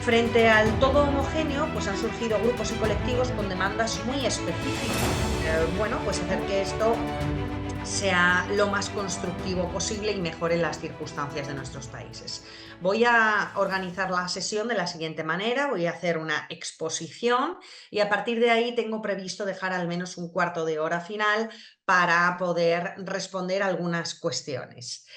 Frente al todo homogéneo, pues han surgido grupos y colectivos con demandas muy específicas. Bueno, pues hacer que esto sea lo más constructivo posible y mejore las circunstancias de nuestros países. Voy a organizar la sesión de la siguiente manera: voy a hacer una exposición y a partir de ahí tengo previsto dejar al menos un cuarto de hora final para poder responder algunas cuestiones.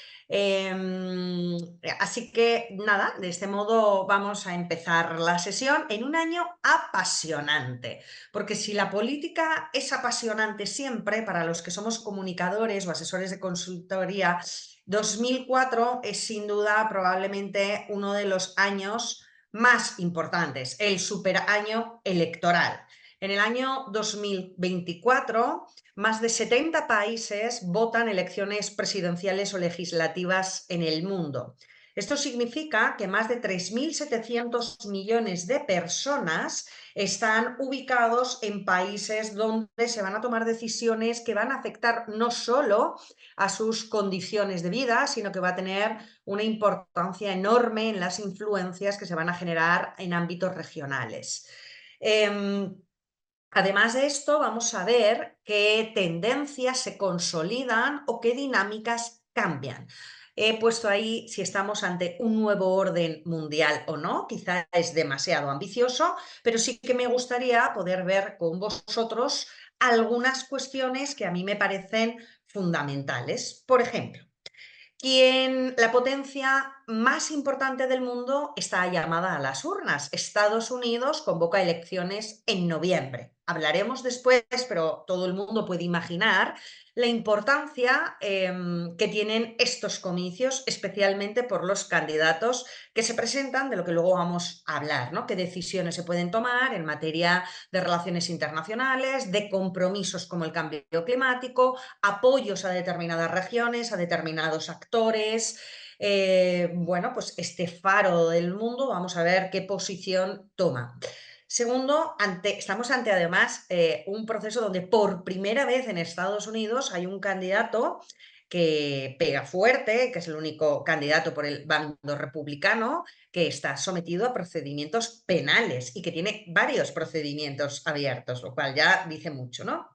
Así que nada, de este modo vamos a empezar la sesión en un año apasionante. Porque si la política es apasionante siempre, para los que somos comunicadores o asesores de consultoría, 2004 es sin duda probablemente uno de los años más importantes, el superaño electoral. En el año 2024, más de 70 países votan elecciones presidenciales o legislativas en el mundo. Esto significa que más de 3.700 millones de personas están ubicados en países donde se van a tomar decisiones que van a afectar no solo a sus condiciones de vida, sino que va a tener una importancia enorme en las influencias que se van a generar en ámbitos regionales. Además de esto, vamos a ver qué tendencias se consolidan o qué dinámicas cambian. He puesto ahí si estamos ante un nuevo orden mundial o no. Quizá es demasiado ambicioso, pero sí que me gustaría poder ver con vosotros algunas cuestiones que a mí me parecen fundamentales. Por ejemplo, la potencia más importante del mundo está llamada a las urnas. Estados Unidos convoca elecciones en noviembre. Hablaremos después, pero todo el mundo puede imaginar la importancia que tienen estos comicios, especialmente por los candidatos que se presentan, de lo que luego vamos a hablar, ¿no? Qué decisiones se pueden tomar en materia de relaciones internacionales, de compromisos como el cambio climático, apoyos a determinadas regiones, a determinados actores. Bueno, pues este faro del mundo, vamos a ver qué posición toma. Segundo, estamos ante además un proceso donde por primera vez en Estados Unidos hay un candidato que pega fuerte, que es el único candidato por el bando republicano, que está sometido a procedimientos penales y que tiene varios procedimientos abiertos, lo cual ya dice mucho, ¿no?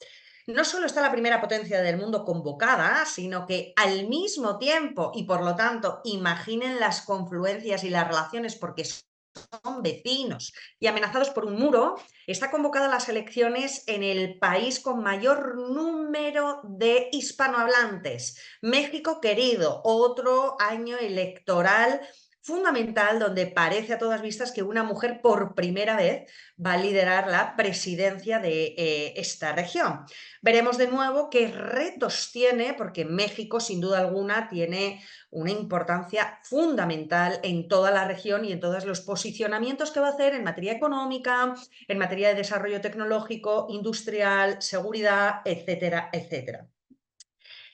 No solo está la primera potencia del mundo convocada, sino que al mismo tiempo, y por lo tanto, imaginen las confluencias y las relaciones porque son vecinos y amenazados por un muro, está convocada a las elecciones en el país con mayor número de hispanohablantes, México querido, otro año electoral fundamental donde parece a todas vistas que una mujer por primera vez va a liderar la presidencia de esta región. Veremos de nuevo qué retos tiene, porque México sin duda alguna tiene una importancia fundamental en toda la región y en todos los posicionamientos que va a hacer en materia económica, en materia de desarrollo tecnológico, industrial, seguridad, etcétera, etcétera.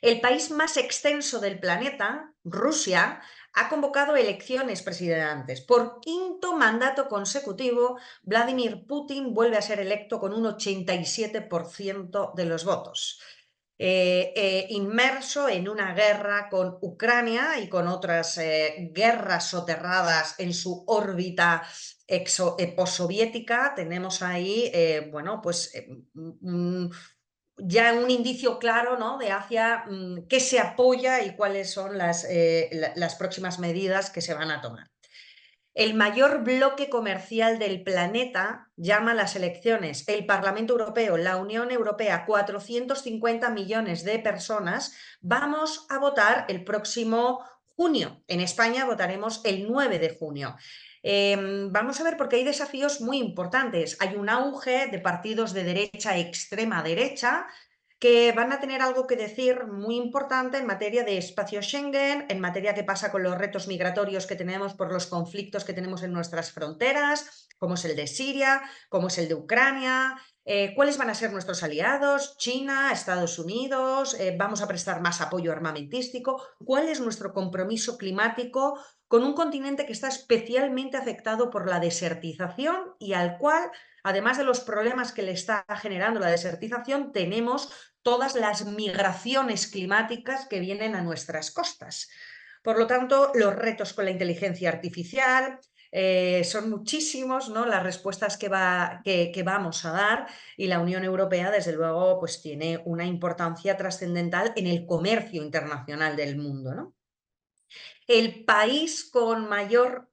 El país más extenso del planeta, Rusia, ha convocado elecciones presidenciales. Por quinto mandato consecutivo, Vladimir Putin vuelve a ser electo con un 87% de los votos. Inmerso en una guerra con Ucrania y con otras guerras soterradas en su órbita postsoviética, tenemos ahí, bueno, pues ya un indicio claro, ¿no?, de hacia qué se apoya y cuáles son las próximas medidas que se van a tomar. El mayor bloque comercial del planeta llama a las elecciones. El Parlamento Europeo, la Unión Europea, 450 millones de personas, vamos a votar el próximo junio. En España votaremos el 9 de junio. Vamos a ver, porque hay desafíos muy importantes. Hay un auge de partidos de derecha, extrema derecha, que van a tener algo que decir muy importante en materia de espacio Schengen, en materia qué pasa con los retos migratorios que tenemos por los conflictos que tenemos en nuestras fronteras, como es el de Siria, como es el de Ucrania, cuáles van a ser nuestros aliados, China, Estados Unidos, vamos a prestar más apoyo armamentístico, cuál es nuestro compromiso climático con un continente que está especialmente afectado por la desertización y al cual, además de los problemas que le está generando la desertización, tenemos todas las migraciones climáticas que vienen a nuestras costas. Por lo tanto, los retos con la inteligencia artificial, Son muchísimos, ¿no?, las respuestas que vamos a dar, y la Unión Europea, desde luego, pues tiene una importancia trascendental en el comercio internacional del mundo, ¿no? El país con mayor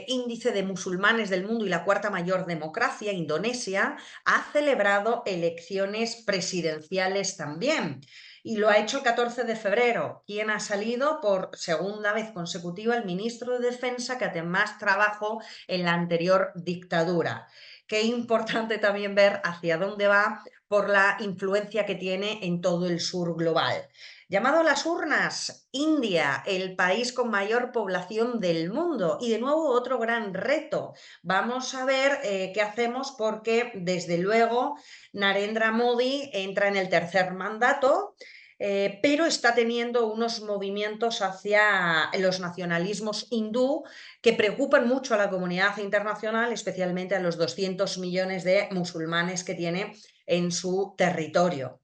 índice de musulmanes del mundo y la cuarta mayor democracia, Indonesia, ha celebrado elecciones presidenciales también. Y lo ha hecho el 14 de febrero. ¿Quién ha salido? Por segunda vez consecutiva, el ministro de Defensa, que además trabajó en la anterior dictadura. Qué importante también ver hacia dónde va por la influencia que tiene en todo el sur global. Llamado a las urnas, India, el país con mayor población del mundo. Y de nuevo otro gran reto. Vamos a ver qué hacemos, porque desde luego Narendra Modi entra en el tercer mandato, pero está teniendo unos movimientos hacia los nacionalismos hindú que preocupan mucho a la comunidad internacional, especialmente a los 200 millones de musulmanes que tiene en su territorio.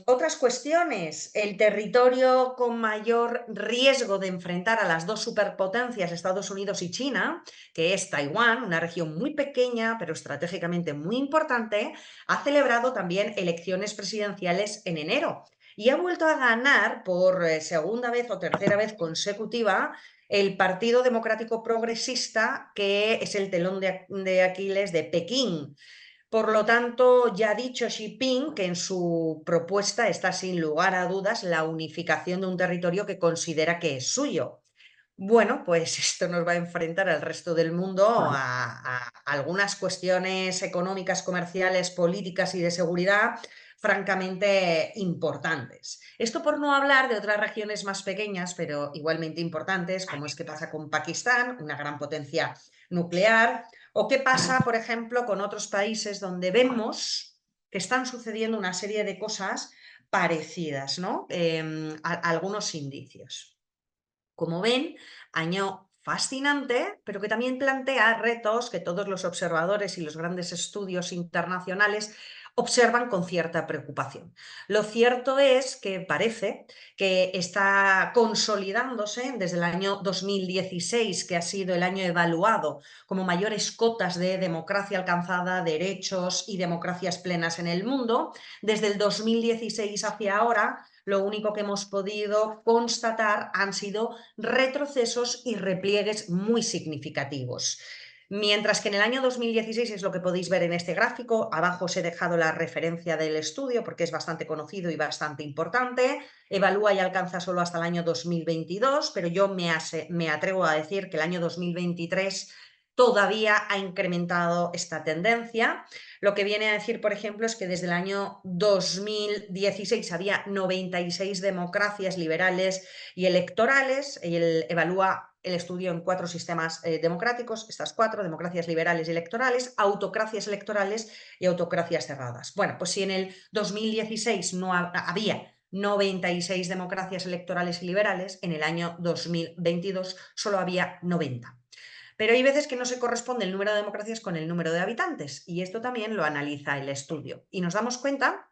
Otras cuestiones, el territorio con mayor riesgo de enfrentar a las dos superpotencias, Estados Unidos y China, que es Taiwán, una región muy pequeña pero estratégicamente muy importante, ha celebrado también elecciones presidenciales en enero y ha vuelto a ganar por segunda vez o tercera vez consecutiva el Partido Democrático Progresista, que es el telón de Aquiles de Pekín. Por lo tanto, ya ha dicho Xi Jinping que en su propuesta está sin lugar a dudas la unificación de un territorio que considera que es suyo. Bueno, pues esto nos va a enfrentar al resto del mundo a algunas cuestiones económicas, comerciales, políticas y de seguridad francamente importantes. Esto por no hablar de otras regiones más pequeñas, pero igualmente importantes, como es que pasa con Pakistán, una gran potencia nuclear, o qué pasa, por ejemplo, con otros países donde vemos que están sucediendo una serie de cosas parecidas, ¿no? Algunos indicios. Como ven, año fascinante, pero que también plantea retos que todos los observadores y los grandes estudios internacionales observan con cierta preocupación. Lo cierto es que parece que está consolidándose desde el año 2016, que ha sido el año evaluado como mayores cotas de democracia alcanzada, derechos y democracias plenas en el mundo. Desde el 2016 hacia ahora, lo único que hemos podido constatar han sido retrocesos y repliegues muy significativos. Mientras que en el año 2016, es lo que podéis ver en este gráfico, abajo os he dejado la referencia del estudio porque es bastante conocido y bastante importante, evalúa y alcanza solo hasta el año 2022, pero yo me atrevo a decir que el año 2023 todavía ha incrementado esta tendencia. Lo que viene a decir, por ejemplo, es que desde el año 2016 había 96 democracias liberales y electorales. Él evalúa el estudio en 4 sistemas democráticos, estas 4, democracias liberales y electorales, autocracias electorales y autocracias cerradas. Bueno, pues si en el 2016 no había 96 democracias electorales y liberales, en el año 2022 solo había 90. Pero hay veces que no se corresponde el número de democracias con el número de habitantes, y esto también lo analiza el estudio. Y nos damos cuenta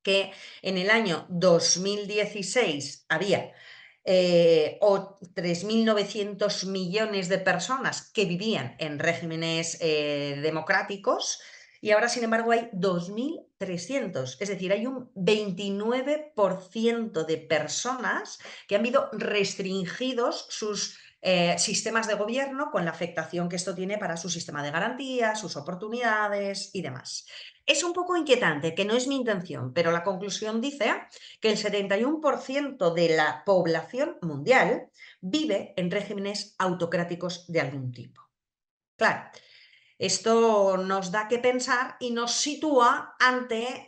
que en el año 2016 había 3.900 millones de personas que vivían en regímenes democráticos, y ahora, sin embargo, hay 2.300, es decir, hay un 29% de personas que han visto restringidos sus sistemas de gobierno, con la afectación que esto tiene para su sistema de garantías, sus oportunidades y demás. Es un poco inquietante, que no es mi intención, pero la conclusión dice que el 71% de la población mundial vive en regímenes autocráticos de algún tipo. Claro, esto nos da que pensar y nos sitúa ante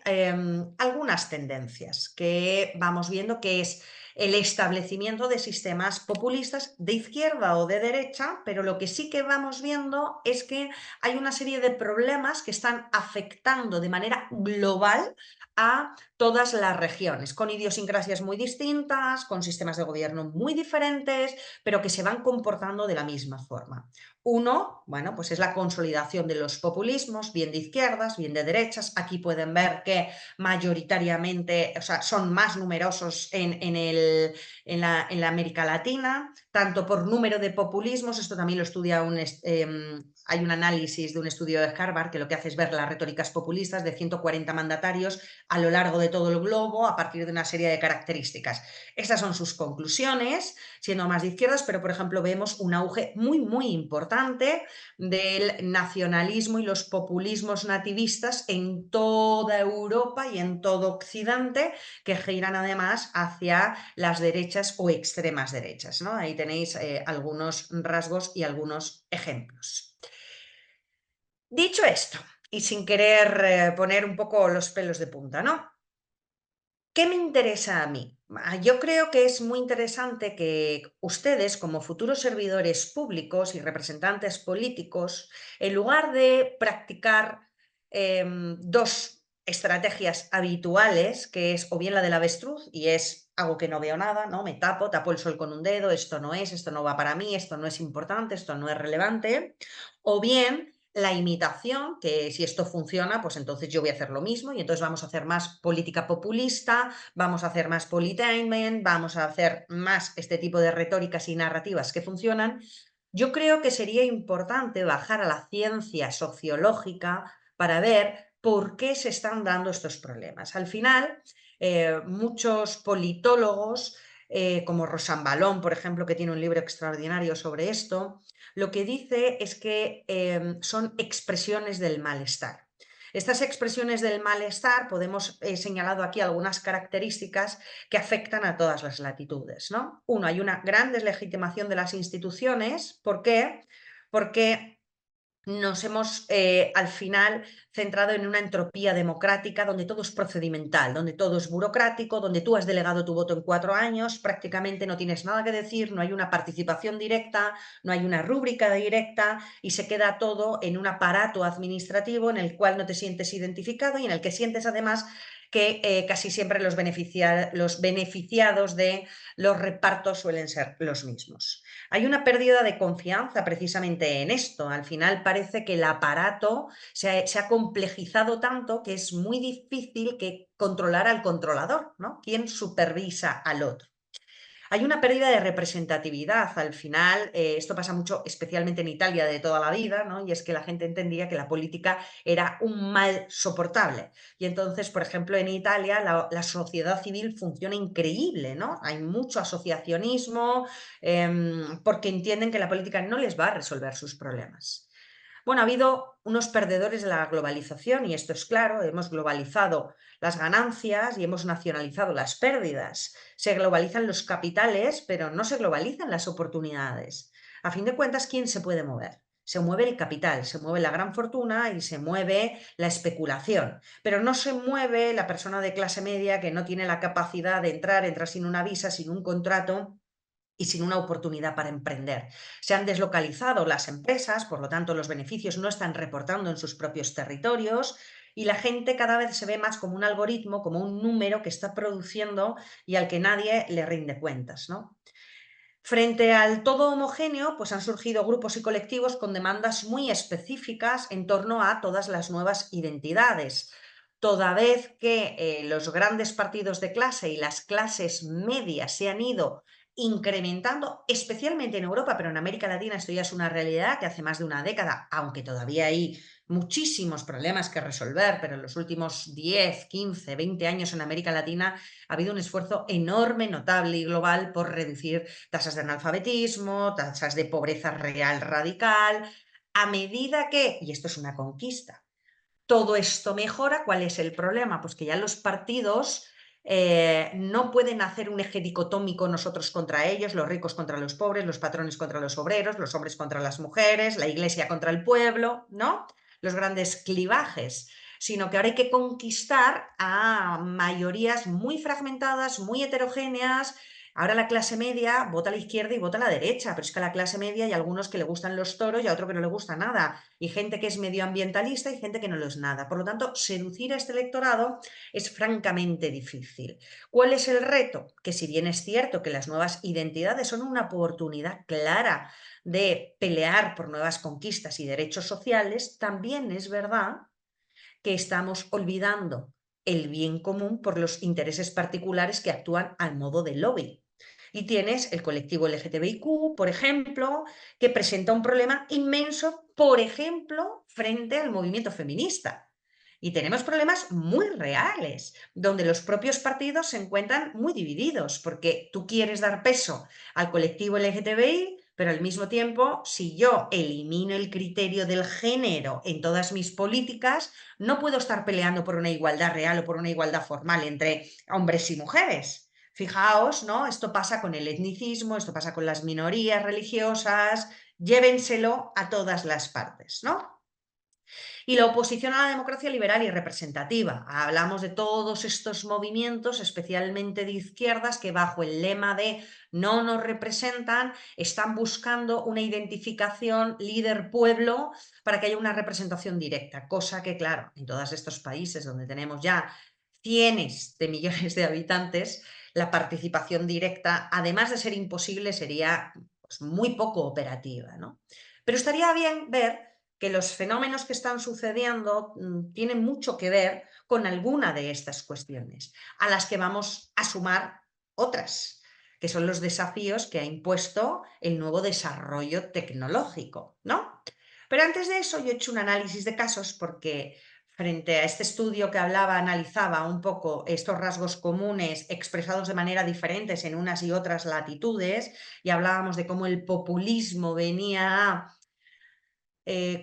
algunas tendencias que vamos viendo, que es el establecimiento de sistemas populistas de izquierda o de derecha, pero lo que sí que vamos viendo es que hay una serie de problemas que están afectando de manera global a todas las regiones, con idiosincrasias muy distintas, con sistemas de gobierno muy diferentes, pero que se van comportando de la misma forma. Uno, bueno, pues es la consolidación de los populismos, bien de izquierdas, bien de derechas. Aquí pueden ver que mayoritariamente, o sea, son más numerosos en el en la América Latina, tanto por número de populismos, esto también lo estudia hay un análisis de un estudio de Harvard que lo que hace es ver las retóricas populistas de 140 mandatarios a lo largo de todo el globo a partir de una serie de características. Estas son sus conclusiones, siendo más de izquierdas, pero por ejemplo vemos un auge muy importante del nacionalismo y los populismos nativistas en toda Europa y en todo Occidente, que giran además hacia las derechas o extremas derechas, ¿no? Ahí tenéis algunos rasgos y algunos ejemplos. Dicho esto, y sin querer poner un poco los pelos de punta, ¿no? ¿Qué me interesa a mí? Yo creo que es muy interesante que ustedes, como futuros servidores públicos y representantes políticos, en lugar de practicar dos estrategias habituales, que es o bien la del avestruz, y es algo que no veo nada, ¿no? Me tapo el sol con un dedo, esto no es, esto no va para mí, esto no es importante, esto no es relevante, o bien la imitación, que si esto funciona, pues entonces yo voy a hacer lo mismo y entonces vamos a hacer más política populista, vamos a hacer más politainment, vamos a hacer más este tipo de retóricas y narrativas que funcionan. Yo creo que sería importante bajar a la ciencia sociológica para ver por qué se están dando estos problemas. Al final, muchos politólogos, como Rosambalón, por ejemplo, que tiene un libro extraordinario sobre esto, lo que dice es que son expresiones del malestar. Estas expresiones del malestar, he señalado aquí algunas características que afectan a todas las latitudes, ¿no? Uno, hay una gran deslegitimación de las instituciones. ¿Por qué? Porque nos hemos al final centrado en una entropía democrática donde todo es procedimental, donde todo es burocrático, donde tú has delegado tu voto en 4 años, prácticamente no tienes nada que decir, no hay una participación directa, no hay una rúbrica directa y se queda todo en un aparato administrativo en el cual no te sientes identificado y en el que sientes además que casi siempre los beneficiados de los repartos suelen ser los mismos. Hay una pérdida de confianza precisamente en esto. Al final parece que el aparato se ha complejizado tanto que es muy difícil que controlar al controlador, ¿no? ¿Quién supervisa al otro? Hay una pérdida de representatividad. Al final, esto pasa mucho, especialmente en Italia de toda la vida, ¿no? Y es que la gente entendía que la política era un mal soportable. Y entonces, por ejemplo, en Italia la sociedad civil funciona increíble, ¿no? Hay mucho asociacionismo porque entienden que la política no les va a resolver sus problemas. Bueno, ha habido unos perdedores de la globalización y esto es claro, hemos globalizado las ganancias y hemos nacionalizado las pérdidas. Se globalizan los capitales, pero no se globalizan las oportunidades. A fin de cuentas, ¿quién se puede mover? Se mueve el capital, se mueve la gran fortuna y se mueve la especulación, pero no se mueve la persona de clase media que no tiene la capacidad de entra sin una visa, sin un contrato y sin una oportunidad para emprender. Se han deslocalizado las empresas, por lo tanto los beneficios no están reportando en sus propios territorios y la gente cada vez se ve más como un algoritmo, como un número que está produciendo y al que nadie le rinde cuentas, ¿no? Frente al todo homogéneo, pues han surgido grupos y colectivos con demandas muy específicas en torno a todas las nuevas identidades. Toda vez que los grandes partidos de clase y las clases medias se han ido incrementando, especialmente en Europa, pero en América Latina esto ya es una realidad que hace más de una década, aunque todavía hay muchísimos problemas que resolver, pero en los últimos 10, 15, 20 años en América Latina ha habido un esfuerzo enorme, notable y global por reducir tasas de analfabetismo, tasas de pobreza real radical, a medida que, y esto es una conquista, todo esto mejora. ¿Cuál es el problema? Pues que ya los partidos no pueden hacer un eje dicotómico nosotros contra ellos, los ricos contra los pobres, los patrones contra los hombres contra las mujeres, la iglesia contra el pueblo, ¿no? Los grandes clivajes, sino que ahora hay que conquistar a mayorías muy fragmentadas, muy heterogéneas. Ahora la clase media vota a la izquierda y vota a la derecha, pero es que a la clase media hay algunos que le gustan los toros y a otro que no le gusta nada, y gente que es medioambientalista y gente que no lo es nada. Por lo tanto, seducir a este electorado es francamente difícil. ¿Cuál es el reto? Que si bien es cierto que las nuevas identidades son una oportunidad clara de pelear por nuevas conquistas y derechos sociales, también es verdad que estamos olvidando el bien común por los intereses particulares que actúan al modo de lobby. Y tienes el colectivo LGTBIQ, por ejemplo, que presenta un problema inmenso, por ejemplo, frente al movimiento feminista. Y tenemos problemas muy reales, donde los propios partidos se encuentran muy divididos, porque tú quieres dar peso al colectivo LGTBI, pero al mismo tiempo, si yo elimino el criterio del género en todas mis políticas, no puedo estar peleando por una igualdad real o por una igualdad formal entre hombres y mujeres. Fijaos, ¿no? Esto pasa con el etnicismo, esto pasa con las minorías religiosas, llévenselo a todas las partes, ¿no? Y la oposición a la democracia liberal y representativa. Hablamos de todos estos movimientos, especialmente de izquierdas, que bajo el lema de no nos representan, están buscando una identificación líder-pueblo para que haya una representación directa, cosa que, claro, en todos estos países donde tenemos ya cientos de millones de habitantes, la participación directa, además de ser imposible, sería pues, muy poco operativa, ¿no? Pero estaría bien ver que los fenómenos que están sucediendo tienen mucho que ver con alguna de estas cuestiones, a las que vamos a sumar otras, que son los desafíos que ha impuesto el nuevo desarrollo tecnológico, ¿no? Pero antes de eso yo he hecho un análisis de casos porque frente a este estudio que hablaba, analizaba un poco estos rasgos comunes expresados de manera diferentes en unas y otras latitudes y hablábamos de cómo el populismo venía a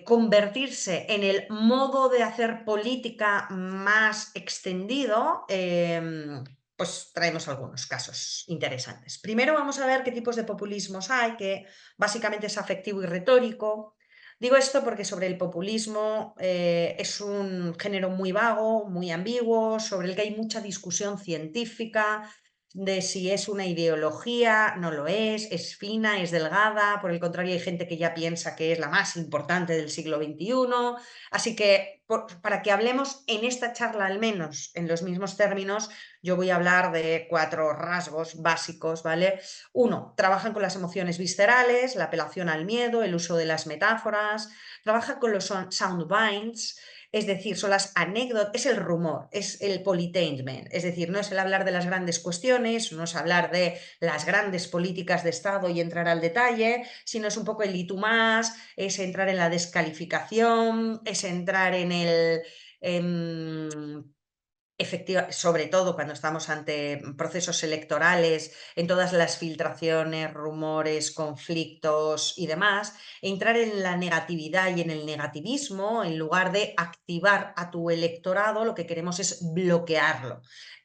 convertirse en el modo de hacer política más extendido, pues traemos algunos casos interesantes. Primero vamos a ver qué tipos de populismos hay, que básicamente es afectivo y retórico. Digo esto porque sobre el populismo es un género muy vago, muy ambiguo, sobre el que hay mucha discusión científica, de si es una ideología, no lo es fina, es delgada, por el contrario hay gente que ya piensa que es la más importante del siglo XXI, así que para que hablemos en esta charla al menos en los mismos términos, yo voy a hablar de 4 rasgos básicos, ¿vale? Uno, trabajan con las emociones viscerales, la apelación al miedo, el uso de las metáforas, trabajan con los sound bites, es decir, son las anécdotas, es el rumor, es el politainment, es decir, no es el hablar de las grandes cuestiones, no es hablar de las grandes políticas de Estado y entrar al detalle, sino es un poco el y tú más, es entrar en la descalificación, es entrar en el... sobre todo cuando estamos ante procesos electorales, en todas las filtraciones, rumores, conflictos y demás, entrar en la negatividad y en el negativismo, en lugar de activar a tu electorado, lo que queremos es bloquearlo.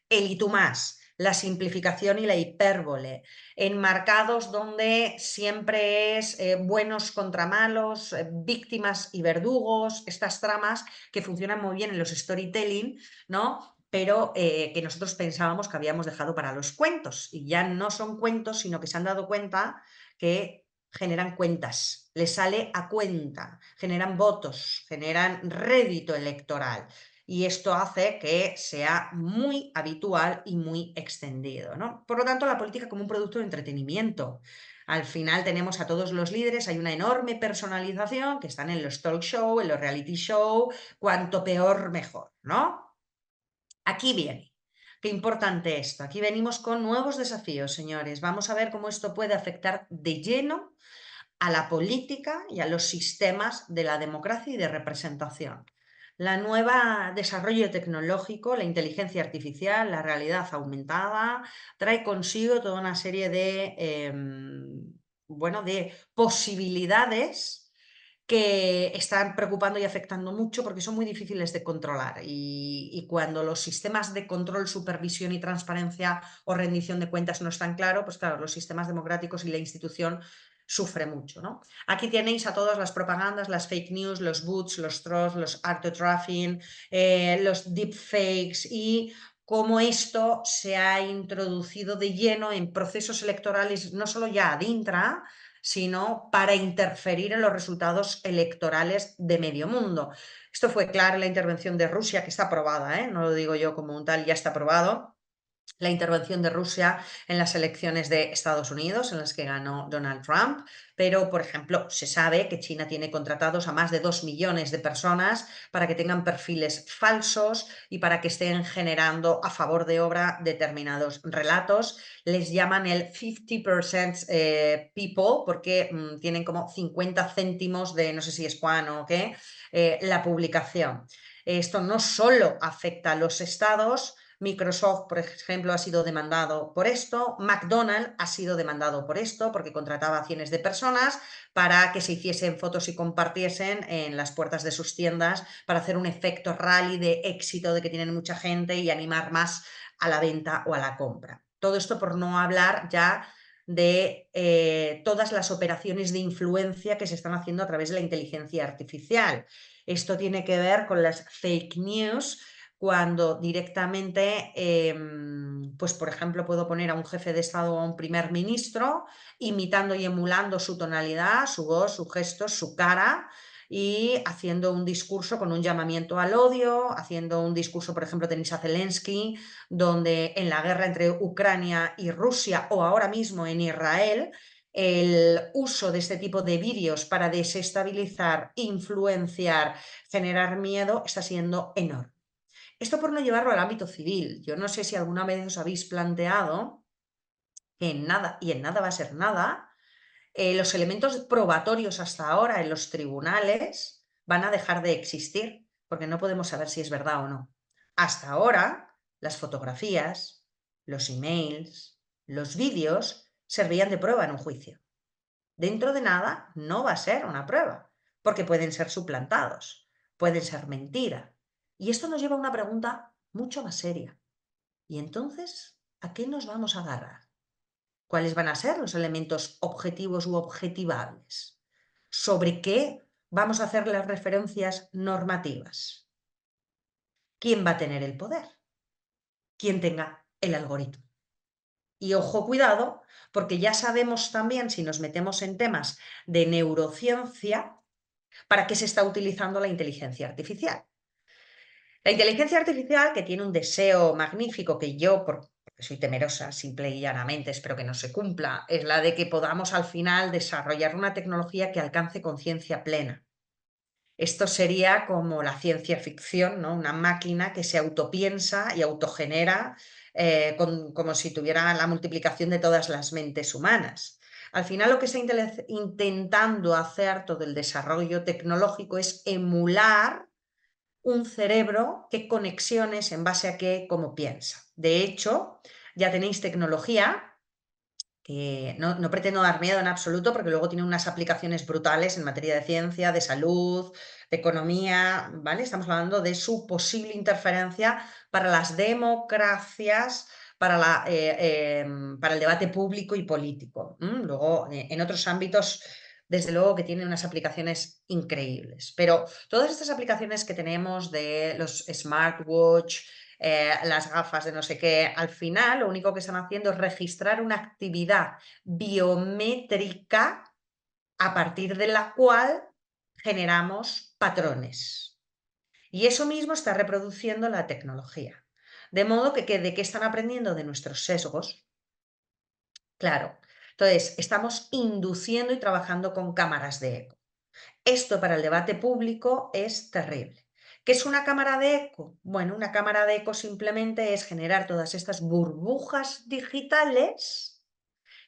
El y tú más, la simplificación y la hipérbole, enmarcados donde siempre es buenos contra malos, víctimas y verdugos, estas tramas que funcionan muy bien en los storytelling, ¿no? Pero que nosotros pensábamos que habíamos dejado para los cuentos y ya no son cuentos, sino que se han dado cuenta que generan cuentas, les sale a cuenta, generan votos, generan rédito electoral y esto hace que sea muy habitual y muy extendido, ¿no? Por lo tanto, la política como un producto de entretenimiento. Al final tenemos a todos los líderes, hay una enorme personalización que están en los talk show, en los reality show, cuanto peor mejor, ¿no? Aquí viene. Qué importante esto. Aquí venimos con nuevos desafíos, señores. Vamos a ver cómo esto puede afectar de lleno a la política y a los sistemas de la democracia y de representación. La nueva desarrollo tecnológico, la inteligencia artificial, la realidad aumentada, trae consigo toda una serie de, bueno, de posibilidades que están preocupando y afectando mucho porque son muy difíciles de controlar. Y cuando los sistemas de control, supervisión y transparencia o rendición de cuentas no están claros, pues claro, los sistemas democráticos y la institución sufre mucho, ¿no? Aquí tenéis a todas las propagandas, las fake news, los bots, los trolls, los autotrafficking, los deepfakes y cómo esto se ha introducido de lleno en procesos electorales, no solo ya ad intra, sino para interferir en los resultados electorales de medio mundo. Esto fue claro en la intervención de Rusia, que está aprobada, ¿eh? No lo digo yo como un tal, ya está aprobado, la intervención de Rusia en las elecciones de Estados Unidos, en las que ganó Donald Trump, pero, por ejemplo, se sabe que China tiene contratados a más de 2 millones de personas para que tengan perfiles falsos y para que estén generando a favor de obra determinados relatos. Les llaman el 50% people porque tienen como 50 céntimos de no sé si es Juan o qué, la publicación. Esto no solo afecta a los estados. Microsoft, por ejemplo, ha sido demandado por esto, McDonald's ha sido demandado por esto, porque contrataba a cientos de personas para que se hiciesen fotos y compartiesen en las puertas de sus tiendas para hacer un efecto rally de éxito, de que tienen mucha gente y animar más a la venta o a la compra. Todo esto por no hablar ya de todas las operaciones de influencia que se están haciendo a través de la inteligencia artificial. Esto tiene que ver con las fake news, cuando directamente, pues por ejemplo, puedo poner a un jefe de Estado o a un primer ministro imitando y emulando su tonalidad, su voz, sus gestos, su cara y haciendo un discurso con un llamamiento al odio, haciendo un discurso, por ejemplo, tenéis a Zelensky, donde en la guerra entre Ucrania y Rusia o ahora mismo en Israel, el uso de este tipo de vídeos para desestabilizar, influenciar, generar miedo está siendo enorme. Esto por no llevarlo al ámbito civil. Yo no sé si alguna vez os habéis planteado que en nada, y en nada va a ser nada, los elementos probatorios hasta ahora en los tribunales van a dejar de existir, porque no podemos saber si es verdad o no. Hasta ahora, las fotografías, los emails, los vídeos servían de prueba en un juicio. Dentro de nada no va a ser una prueba, porque pueden ser suplantados, pueden ser mentira. Y esto nos lleva a una pregunta mucho más seria. ¿Y entonces a qué nos vamos a agarrar? ¿Cuáles van a ser los elementos objetivos u objetivables? ¿Sobre qué vamos a hacer las referencias normativas? ¿Quién va a tener el poder? ¿Quién tenga el algoritmo? Y ojo, cuidado, porque ya sabemos también, si nos metemos en temas de neurociencia, para qué se está utilizando la inteligencia artificial. La inteligencia artificial, que tiene un deseo magnífico que yo, porque soy temerosa, simple y llanamente, espero que no se cumpla, es la de que podamos al final desarrollar una tecnología que alcance conciencia plena. Esto sería como la ciencia ficción, ¿no? Una máquina que se autopiensa y autogenera como si tuviera la multiplicación de todas las mentes humanas. Al final lo que está intentando hacer todo el desarrollo tecnológico es emular un cerebro, qué conexiones, en base a qué, cómo piensa. De hecho, ya tenéis tecnología que no pretendo dar miedo en absoluto, porque luego tiene unas aplicaciones brutales en materia de ciencia, de salud, de economía, ¿vale? Estamos hablando de su posible interferencia para las democracias, para el debate público y político. Luego, en otros ámbitos, desde luego que tienen unas aplicaciones increíbles. Pero todas estas aplicaciones que tenemos de los smartwatch, las gafas de no sé qué, al final lo único que están haciendo es registrar una actividad biométrica a partir de la cual generamos patrones. Y eso mismo está reproduciendo la tecnología. De modo que ¿de qué están aprendiendo? De nuestros sesgos. Claro. Entonces, estamos induciendo y trabajando con cámaras de eco. Esto para el debate público es terrible. ¿Qué es una cámara de eco? Bueno, una cámara de eco simplemente es generar todas estas burbujas digitales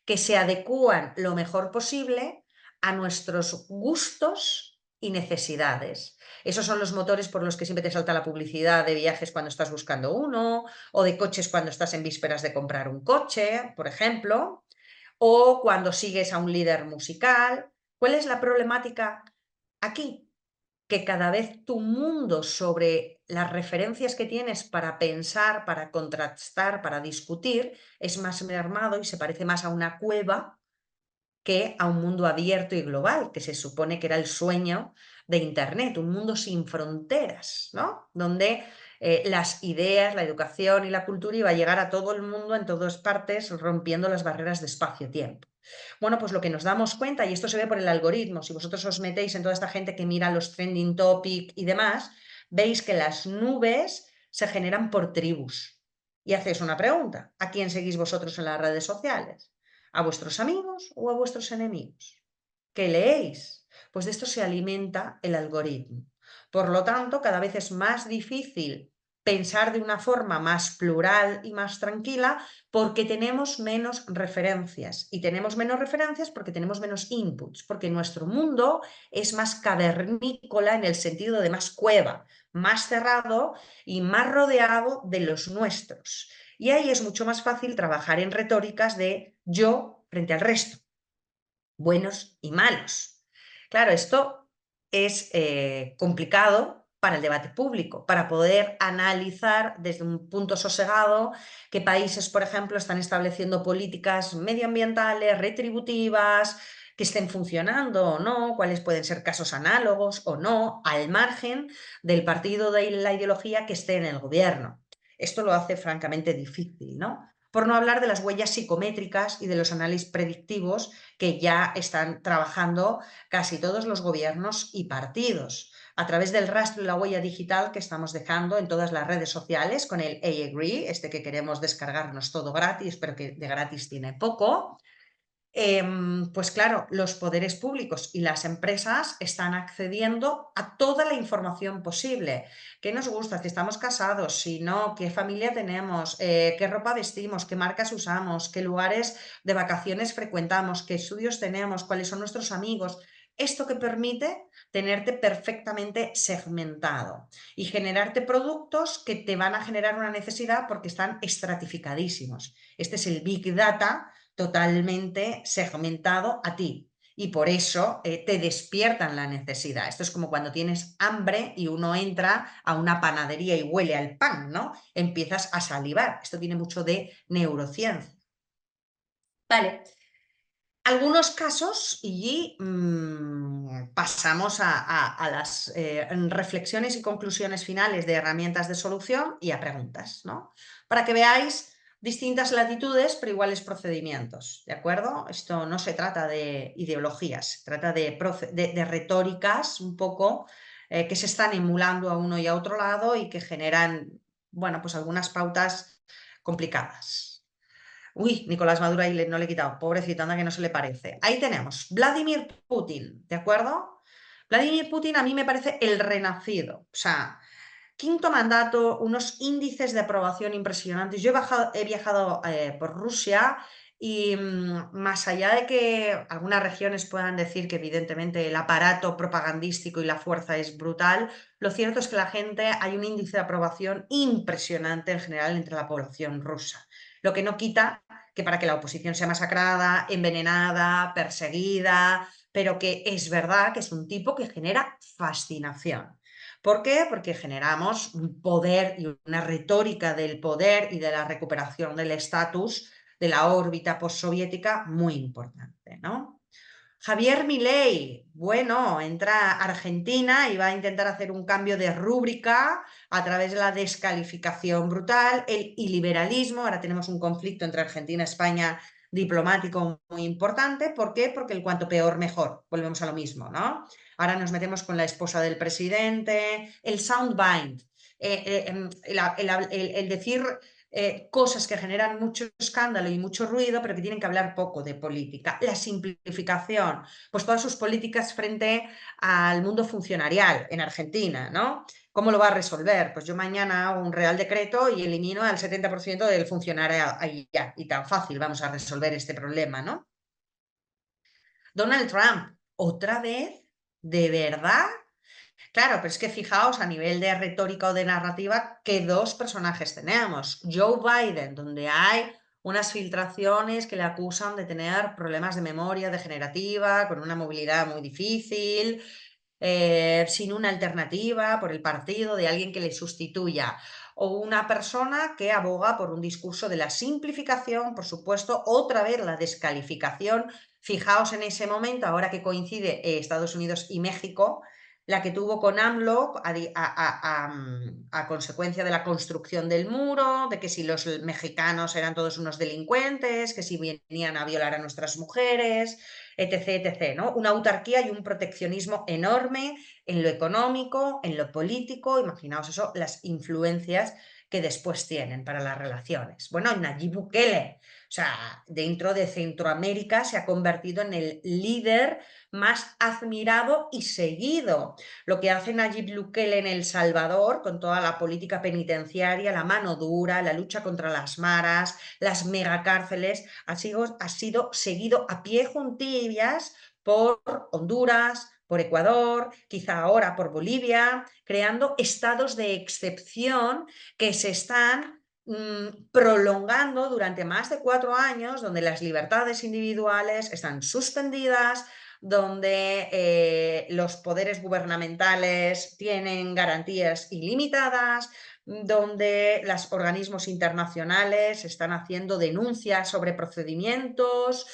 que se adecúan lo mejor posible a nuestros gustos y necesidades. Esos son los motores por los que siempre te salta la publicidad de viajes cuando estás buscando uno, o de coches cuando estás en vísperas de comprar un coche, por ejemplo, o cuando sigues a un líder musical. ¿Cuál es la problemática aquí? Que cada vez tu mundo sobre las referencias que tienes para pensar, para contrastar, para discutir, es más mermado y se parece más a una cueva que a un mundo abierto y global, que se supone que era el sueño de Internet, un mundo sin fronteras, ¿no? Donde las ideas, la educación y la cultura iba a llegar a todo el mundo en todas partes, rompiendo las barreras de espacio-tiempo. Bueno, pues lo que nos damos cuenta, y esto se ve por el algoritmo, si vosotros os metéis en toda esta gente que mira los trending topic y demás, veis que las nubes se generan por tribus. y hacéis una pregunta. ¿A quién seguís vosotros en las redes sociales? ¿A vuestros amigos o a vuestros enemigos? ¿Qué leéis? Pues de esto se alimenta el algoritmo. Por lo tanto, cada vez es más difícil pensar de una forma más plural y más tranquila porque tenemos menos referencias. Y tenemos menos referencias porque tenemos menos inputs, porque nuestro mundo es más cavernícola en el sentido de más cueva, más cerrado y más rodeado de los nuestros. Y ahí es mucho más fácil trabajar en retóricas de yo frente al resto, buenos y malos. Claro, esto es complicado para el debate público, para poder analizar desde un punto sosegado qué países, por ejemplo, están estableciendo políticas medioambientales, retributivas, que estén funcionando o no, cuáles pueden ser casos análogos o no, al margen del partido de la ideología que esté en el gobierno. Esto lo hace francamente difícil, ¿no? Por no hablar de las huellas psicométricas y de los análisis predictivos que ya están trabajando casi todos los gobiernos y partidos a través del rastro y la huella digital que estamos dejando en todas las redes sociales con el I agree, este que queremos descargarnos todo gratis, pero que de gratis tiene poco. Pues claro, los poderes públicos y las empresas están accediendo a toda la información posible. ¿Qué nos gusta? Si estamos casados, si no, qué familia tenemos, qué ropa vestimos, qué marcas usamos, qué lugares de vacaciones frecuentamos, qué estudios tenemos, cuáles son nuestros amigos. Esto que permite tenerte perfectamente segmentado y generarte productos que te van a generar una necesidad porque están estratificadísimos. Este es el Big Data totalmente segmentado a ti. Y por eso te despiertan la necesidad. Esto es como cuando tienes hambre y uno entra a una panadería y huele al pan, ¿no? Empiezas a salivar. Esto tiene mucho de neurociencia. Vale, algunos casos y pasamos a las reflexiones y conclusiones finales de herramientas de solución y a preguntas, ¿no? Para que veáis distintas latitudes pero iguales procedimientos, ¿de acuerdo? Esto no se trata de ideologías, se trata de retóricas un poco que se están emulando a uno y a otro lado y que generan, bueno, pues algunas pautas complicadas. Uy, Nicolás Maduro ahí no le he quitado, pobrecito, anda que no se le parece. Ahí tenemos Vladimir Putin, ¿de acuerdo? Vladimir Putin a mí me parece el renacido, o sea, quinto mandato, unos índices de aprobación impresionantes. Yo he viajado por Rusia y más allá de que algunas regiones puedan decir que evidentemente el aparato propagandístico y la fuerza es brutal, lo cierto es que la gente, hay un índice de aprobación impresionante en general entre la población rusa. Lo que no quita que para que la oposición sea masacrada, envenenada, perseguida, pero que es verdad que es un tipo que genera fascinación. ¿Por qué? Porque generamos un poder y una retórica del poder y de la recuperación del estatus de la órbita postsoviética muy importante, ¿no? Javier Milei, bueno, entra a Argentina y va a intentar hacer un cambio de rúbrica a través de la descalificación brutal, el iliberalismo. Ahora tenemos un conflicto entre Argentina y España diplomático muy importante. ¿Por qué? Porque el cuanto peor, mejor. Volvemos a lo mismo, ¿no? Ahora nos metemos con la esposa del presidente, el soundbind, el decir cosas que generan mucho escándalo y mucho ruido, pero que tienen que hablar poco de política. La simplificación, pues todas sus políticas frente al mundo funcionarial en Argentina, ¿no? ¿Cómo lo va a resolver? Pues yo mañana hago un real decreto y elimino al 70% del funcionario ahí ya, y tan fácil vamos a resolver este problema, ¿no? Donald Trump, otra vez, ¿de verdad? Claro, pero es que fijaos a nivel de retórica o de narrativa qué dos personajes tenemos. Joe Biden, donde hay unas filtraciones que le acusan de tener problemas de memoria degenerativa, con una movilidad muy difícil, sin una alternativa por el partido de alguien que le sustituya. O una persona que aboga por un discurso de la simplificación, por supuesto, otra vez la descalificación. Fijaos en ese momento, ahora que coincide Estados Unidos y México, la que tuvo con AMLO a consecuencia de la construcción del muro, de que si los mexicanos eran todos unos delincuentes, que si venían a violar a nuestras mujeres, etc., etc., ¿no? Una autarquía y un proteccionismo enorme en lo económico, en lo político. Imaginaos eso, las influencias que después tienen para las relaciones. Bueno, Nayib Bukele, o sea, dentro de Centroamérica se ha convertido en el líder más admirado y seguido. Lo que hace Nayib Bukele en El Salvador, con toda la política penitenciaria, la mano dura, la lucha contra las maras, las megacárceles, ha sido seguido a pie juntillas por Honduras, por Ecuador, quizá ahora por Bolivia, creando estados de excepción que se están prolongando durante más de 4 años, donde las libertades individuales están suspendidas, donde los poderes gubernamentales tienen garantías ilimitadas, donde los organismos internacionales están haciendo denuncias sobre procedimientos.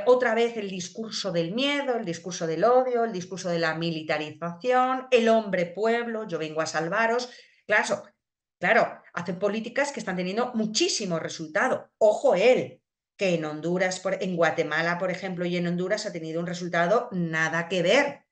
Otra vez el discurso del miedo, el discurso del odio, el discurso de la militarización, el hombre pueblo, yo vengo a salvaros. Claro, claro, hace políticas que están teniendo muchísimo resultado. Ojo él, que en Honduras, en Guatemala, por ejemplo, y en Honduras ha tenido un resultado nada que ver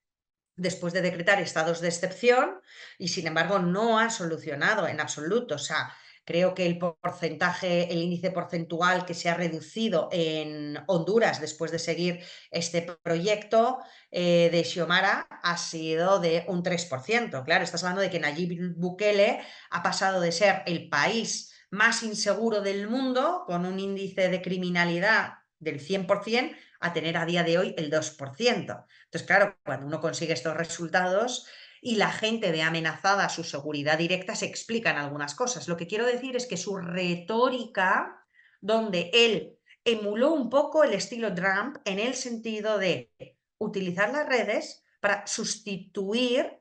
después de decretar estados de excepción y sin embargo no ha solucionado en absoluto. O sea, creo que el porcentaje, el índice porcentual que se ha reducido en Honduras después de seguir este proyecto de Xiomara ha sido de un 3%. Claro, estás hablando de que Nayib Bukele ha pasado de ser el país más inseguro del mundo, con un índice de criminalidad del 100%, a tener a día de hoy el 2%. Entonces, claro, cuando uno consigue estos resultados y la gente ve amenazada su seguridad directa, se explican algunas cosas. Lo que quiero decir es que su retórica, donde él emuló un poco el estilo Trump en el sentido de utilizar las redes para sustituir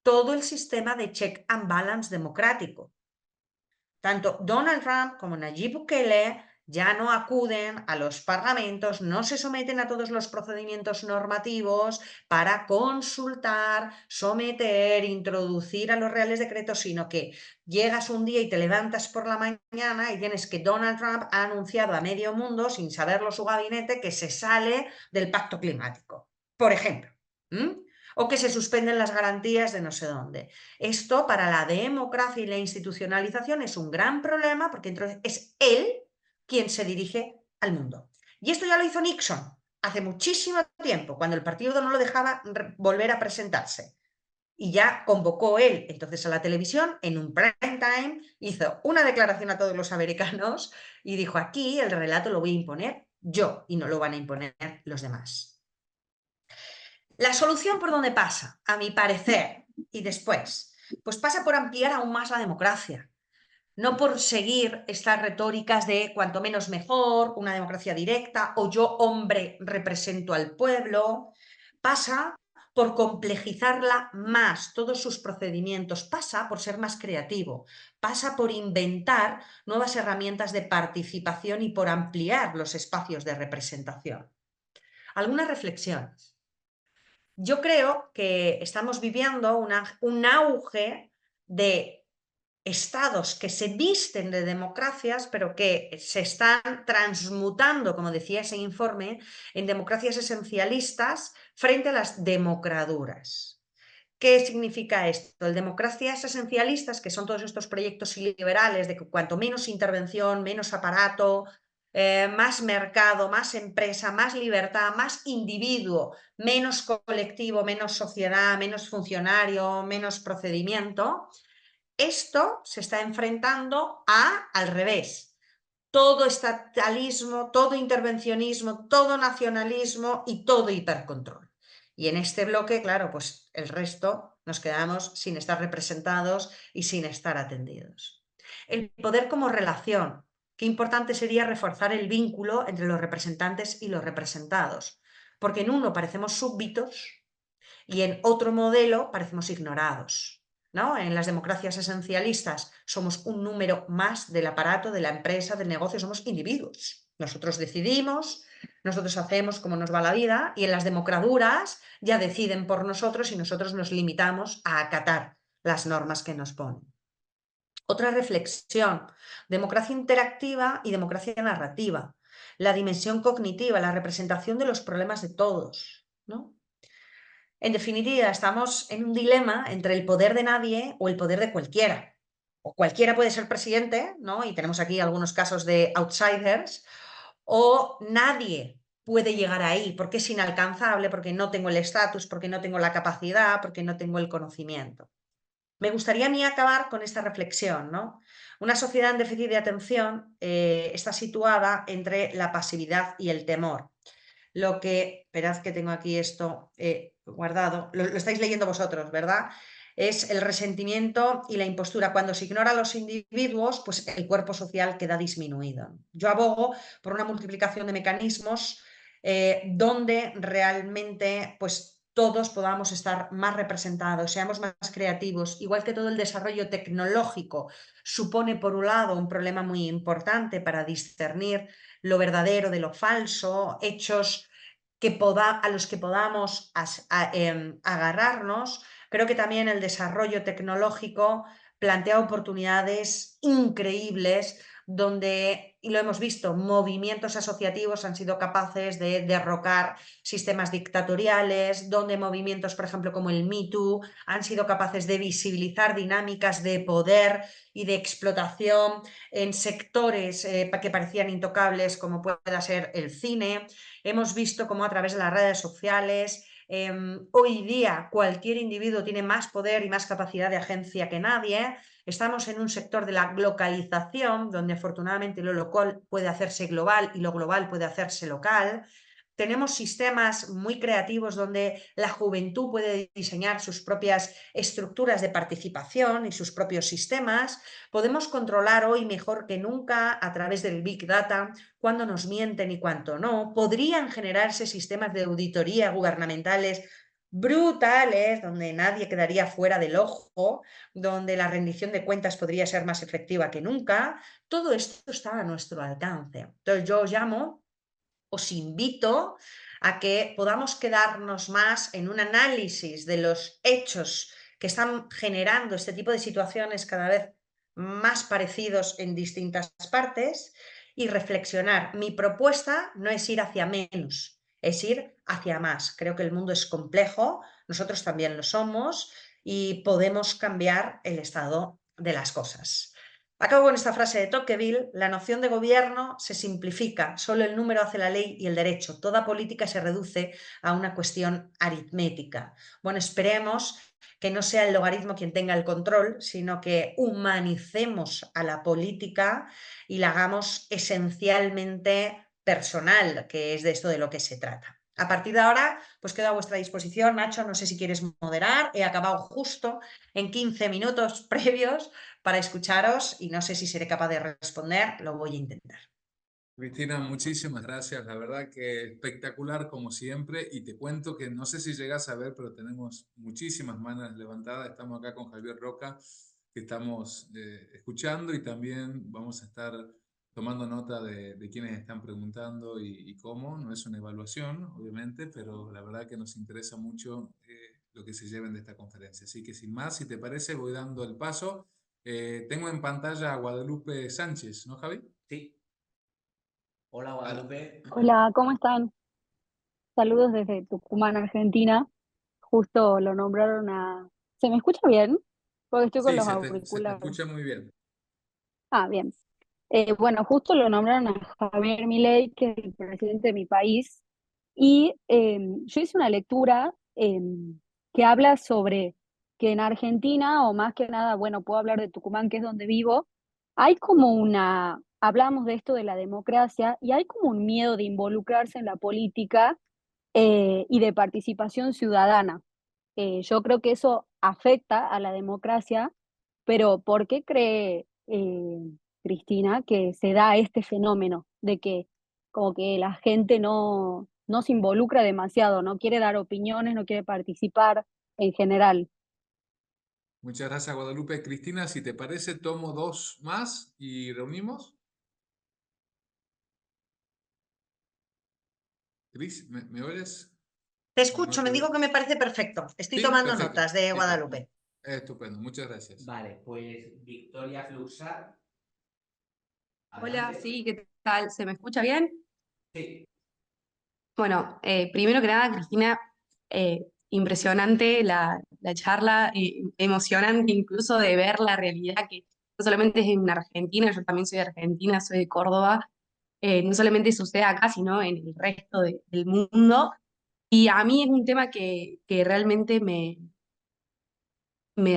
todo el sistema de check and balance democrático. Tanto Donald Trump como Nayib Bukele ya no acuden a los parlamentos, no se someten a todos los procedimientos normativos para consultar, someter, introducir a los reales decretos, sino que llegas un día y te levantas por la mañana y tienes que Donald Trump ha anunciado a medio mundo, sin saberlo su gabinete, que se sale del pacto climático, por ejemplo. O que se suspenden las garantías de no sé dónde. Esto para la democracia y la institucionalización es un gran problema porque entonces es él quien se dirige al mundo. Y esto ya lo hizo Nixon hace muchísimo tiempo, cuando el partido no lo dejaba volver a presentarse. Y ya convocó él entonces a la televisión en un prime time, hizo una declaración a todos los americanos y dijo: aquí el relato lo voy a imponer yo y no lo van a imponer los demás. La solución por dónde pasa, a mi parecer, y después, pues pasa por ampliar aún más la democracia, no por seguir estas retóricas de cuanto menos mejor, una democracia directa o yo, hombre, represento al pueblo. Pasa por complejizarla más, todos sus procedimientos, pasa por ser más creativo, pasa por inventar nuevas herramientas de participación y por ampliar los espacios de representación. Algunas reflexiones. Yo creo que estamos viviendo un auge de estados que se visten de democracias, pero que se están transmutando, como decía ese informe, en democracias esencialistas frente a las democraduras. ¿Qué significa esto? El democracias esencialistas, que son todos estos proyectos liberales de que cuanto menos intervención, menos aparato, más mercado, más empresa, más libertad, más individuo, menos colectivo, menos sociedad, menos funcionario, menos procedimiento. Esto se está enfrentando al revés. Todo estatalismo, todo intervencionismo, todo nacionalismo y todo hipercontrol. Y en este bloque, claro, pues el resto nos quedamos sin estar representados y sin estar atendidos. El poder como relación. Qué importante sería reforzar el vínculo entre los representantes y los representados, porque en uno parecemos súbditos y en otro modelo parecemos ignorados. ¿No? En las democracias esencialistas somos un número más del aparato, de la empresa, del negocio, somos individuos. Nosotros decidimos, nosotros hacemos como nos va la vida, y en las democraduras ya deciden por nosotros y nosotros nos limitamos a acatar las normas que nos ponen. Otra reflexión: democracia interactiva y democracia narrativa. La dimensión cognitiva, la representación de los problemas de todos, ¿no? En definitiva, estamos en un dilema entre el poder de nadie o el poder de cualquiera. o cualquiera puede ser presidente, ¿no? Y tenemos aquí algunos casos de outsiders, o nadie puede llegar ahí porque es inalcanzable, porque no tengo el estatus, porque no tengo la capacidad, porque no tengo el conocimiento. Me gustaría a mí acabar con esta reflexión, ¿no? Una sociedad en déficit de atención está situada entre la pasividad y el temor. Lo que, esperad que tengo aquí esto guardado, lo estáis leyendo vosotros, ¿verdad? Es el resentimiento y la impostura. Cuando se ignora a los individuos, pues el cuerpo social queda disminuido. Yo abogo por una multiplicación de mecanismos donde realmente pues todos podamos estar más representados, seamos más creativos, igual que todo el desarrollo tecnológico supone por un lado un problema muy importante para discernir lo verdadero de lo falso, hechos a los que podamos agarrarnos. Creo que también el desarrollo tecnológico plantea oportunidades increíbles donde, y lo hemos visto, movimientos asociativos han sido capaces de derrocar sistemas dictatoriales, donde movimientos, por ejemplo, como el Me Too, han sido capaces de visibilizar dinámicas de poder y de explotación en sectores que parecían intocables, como pueda ser el cine. Hemos visto cómo a través de las redes sociales hoy día cualquier individuo tiene más poder y más capacidad de agencia que nadie. Estamos en un sector de la globalización, donde afortunadamente lo local puede hacerse global y lo global puede hacerse local. Tenemos sistemas muy creativos donde la juventud puede diseñar sus propias estructuras de participación y sus propios sistemas. Podemos controlar hoy mejor que nunca a través del Big Data cuándo nos mienten y cuánto no. Podrían generarse sistemas de auditoría gubernamentales brutales, donde nadie quedaría fuera del ojo, donde la rendición de cuentas podría ser más efectiva que nunca. Todo esto está a nuestro alcance. Entonces yo os llamo, os invito a que podamos quedarnos más en un análisis de los hechos que están generando este tipo de situaciones cada vez más parecidos en distintas partes y reflexionar. Mi propuesta no es ir hacia menos, es ir hacia más. Creo que el mundo es complejo, nosotros también lo somos y podemos cambiar el estado de las cosas. Acabo con esta frase de Tocqueville: la noción de gobierno se simplifica, solo el número hace la ley y el derecho. Toda política se reduce a una cuestión aritmética. Bueno, esperemos que no sea el logaritmo quien tenga el control, sino que humanicemos a la política y la hagamos esencialmente personal, que es de esto de lo que se trata. A partir de ahora, pues quedo a vuestra disposición. Nacho, no sé si quieres moderar. He acabado justo en 15 minutos previos para escucharos y no sé si seré capaz de responder, lo voy a intentar. Cristina, muchísimas gracias. La verdad que espectacular como siempre. Y te cuento que no sé si llegas a ver, pero tenemos muchísimas manos levantadas. Estamos acá con Javier Roca, que estamos escuchando y también vamos a estar tomando nota de quienes están preguntando y cómo. No es una evaluación, obviamente, pero la verdad que nos interesa mucho lo que se lleven de esta conferencia. Así que sin más, si te parece, voy dando el paso. Tengo en pantalla a Guadalupe Sánchez, ¿no, Javi? Sí. Hola, Guadalupe. Hola, ¿cómo están? Saludos desde Tucumán, Argentina. Justo lo nombraron a... ¿Se me escucha bien? Porque estoy con Sí, los se te auriculares. escucha muy bien. Ah, bien. Bueno, justo lo nombraron a Javier Milei, que es el presidente de mi país, y yo hice una lectura que habla sobre que en Argentina, o más que nada, bueno, puedo hablar de Tucumán, que es donde vivo, hay como hablamos de esto de la democracia, y hay como un miedo de involucrarse en la política y de participación ciudadana. Yo creo que eso afecta a la democracia, pero ¿por qué cree Cristina que se da este fenómeno de que como que la gente no se involucra demasiado, no quiere dar opiniones, no quiere participar en general? Muchas gracias, Guadalupe. Cristina, si te parece, tomo dos más y reunimos. Cris, ¿me oyes? Te No escucho, te me digo veo. que me parece perfecto. Estoy Sí, tomando perfecto. notas de Sí, Guadalupe. estupendo, muchas gracias. Vale, pues Victoria Fluxar, Hola, adelante. sí, ¿qué tal? ¿Se me escucha bien? Sí, Bueno, primero que nada, Cristina, impresionante la charla, emocionante incluso de ver la realidad no solamente es en Argentina, yo también soy de Argentina, soy de Córdoba, no solamente sucede acá, sino en el resto del mundo. Y a mí es un tema que realmente me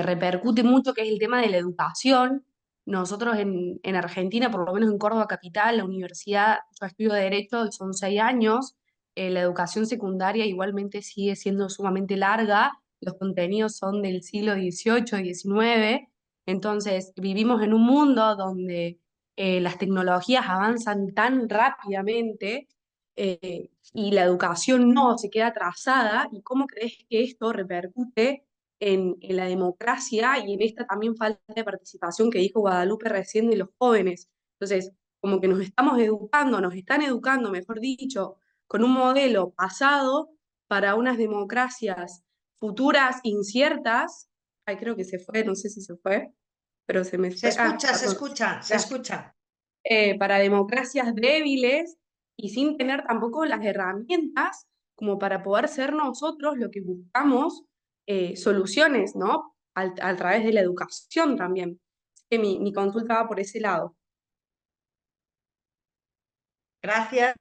repercute mucho, que es el tema de la educación. Nosotros en Argentina, por lo menos en Córdoba Capital, la universidad, yo estudio Derecho y son 6 años, la educación secundaria igualmente sigue siendo sumamente larga, los contenidos son del siglo XVIII, XIX, entonces vivimos en un mundo donde las tecnologías avanzan tan rápidamente y la educación no se queda atrasada. ¿Y cómo crees que esto repercute en la democracia y en esta también falta de participación que dijo Guadalupe recién de los jóvenes? Entonces, como que nos estamos educando, nos están educando, mejor dicho, con un modelo pasado para unas democracias futuras inciertas. Ay, creo que se fue, no sé si se fue, pero se me Se fue. Ah, escucha, se perdón. escucha, se Gracias. escucha. Para democracias débiles y sin tener tampoco las herramientas como para poder ser nosotros lo que buscamos, soluciones, ¿no? A través de la educación también. Así que mi consulta va por ese lado. Gracias.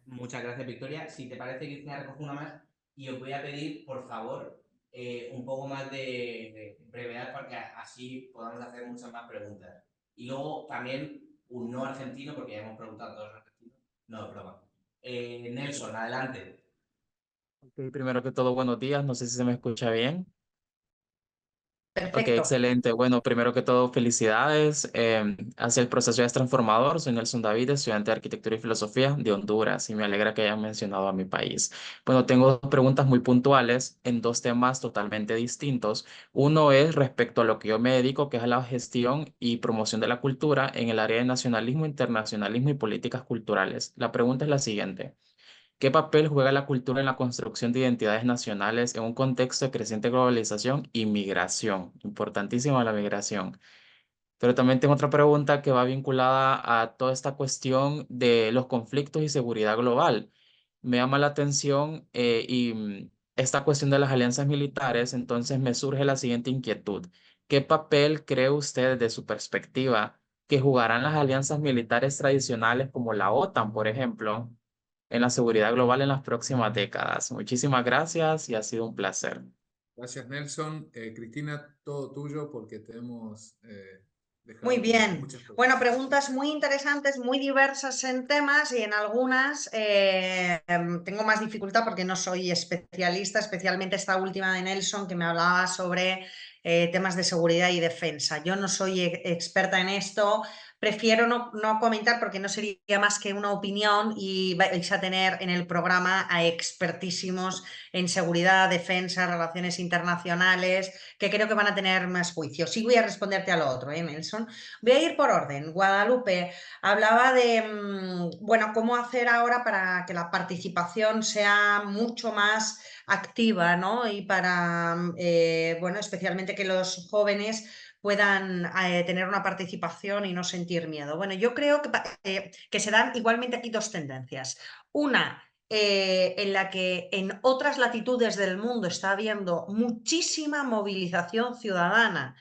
Muchas gracias, Victoria. Si te parece, Cristina, recojo una más y os voy a pedir, por favor, un poco más de brevedad porque así podamos hacer muchas más preguntas. Y luego también un no argentino, porque ya hemos preguntado todos argentinos. No, es broma. Nelson, adelante. Ok, primero que todo, buenos días. No sé si se me escucha bien. Ok, Perfecto. excelente. Bueno, primero que todo, felicidades. Hacia el proceso ya es transformador. Soy Nelson David, estudiante de Arquitectura y Filosofía de Honduras, y me alegra que hayan mencionado a mi país. Bueno, tengo dos preguntas muy puntuales en dos temas totalmente distintos. Uno es respecto a lo que yo me dedico, que es a la gestión y promoción de la cultura en el área de nacionalismo, internacionalismo y políticas culturales. La pregunta es la siguiente. ¿Qué papel juega la cultura en la construcción de identidades nacionales en un contexto de creciente globalización y migración? Importantísima la migración. Pero también tengo otra pregunta que va vinculada a toda esta cuestión de los conflictos y seguridad global. Me llama la atención esta cuestión de las alianzas militares, entonces me surge la siguiente inquietud. ¿Qué papel cree usted desde su perspectiva que jugarán las alianzas militares tradicionales como la OTAN, por ejemplo, en la seguridad global en las próximas décadas? Muchísimas gracias y ha sido un placer. Gracias, Nelson. Cristina, todo tuyo porque te hemos Muy dejado con bien. muchas preguntas. Bueno, preguntas muy interesantes, muy diversas en temas y en algunas tengo más dificultad porque no soy especialista, especialmente esta última de Nelson que me hablaba sobre temas de seguridad y defensa. Yo no soy experta en esto, prefiero no comentar porque no sería más que una opinión y vais a tener en el programa a expertísimos en seguridad, defensa, relaciones internacionales, que creo que van a tener más juicio. Sí voy a responderte a lo otro, Nelson. Voy a ir por orden. Guadalupe hablaba de, bueno, cómo hacer ahora para que la participación sea mucho más activa, ¿no? Y para, bueno, especialmente que los jóvenes puedan tener una participación y no sentir miedo. Bueno, yo creo que se dan igualmente aquí dos tendencias. Una, en la que en otras latitudes del mundo está habiendo muchísima movilización ciudadana,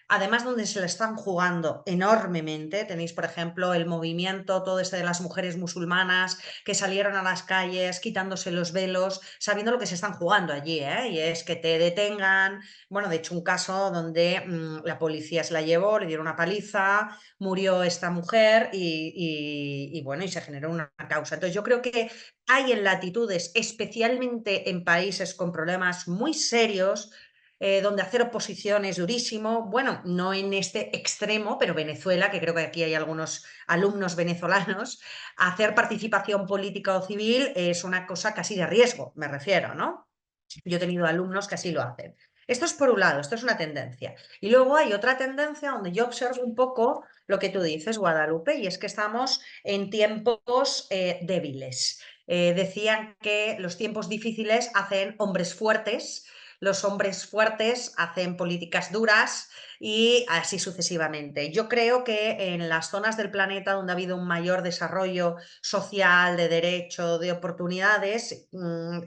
además donde se le están jugando enormemente. Tenéis, por ejemplo, el movimiento todo este de las mujeres musulmanas que salieron a las calles quitándose los velos, sabiendo lo que se están jugando allí, ¿eh? Y es que te detengan. Bueno, de hecho, un caso donde la policía se la llevó, le dieron una paliza, murió esta mujer y bueno, y se generó una causa. Entonces, yo creo que hay en latitudes, especialmente en países con problemas muy serios, donde hacer oposición es durísimo. Bueno, no en este extremo, pero Venezuela, que creo que aquí hay algunos alumnos venezolanos, hacer participación política o civil es una cosa casi de riesgo, me refiero, ¿no? Yo he tenido alumnos que así lo hacen. Esto es por un lado, esto es una tendencia. Y luego hay otra tendencia donde yo observo un poco lo que tú dices, Guadalupe, y es que estamos en tiempos débiles. Decían que los tiempos difíciles hacen hombres fuertes. los hombres fuertes hacen políticas duras y así sucesivamente. Yo creo que en las zonas del planeta donde ha habido un mayor desarrollo social, de derecho, de oportunidades,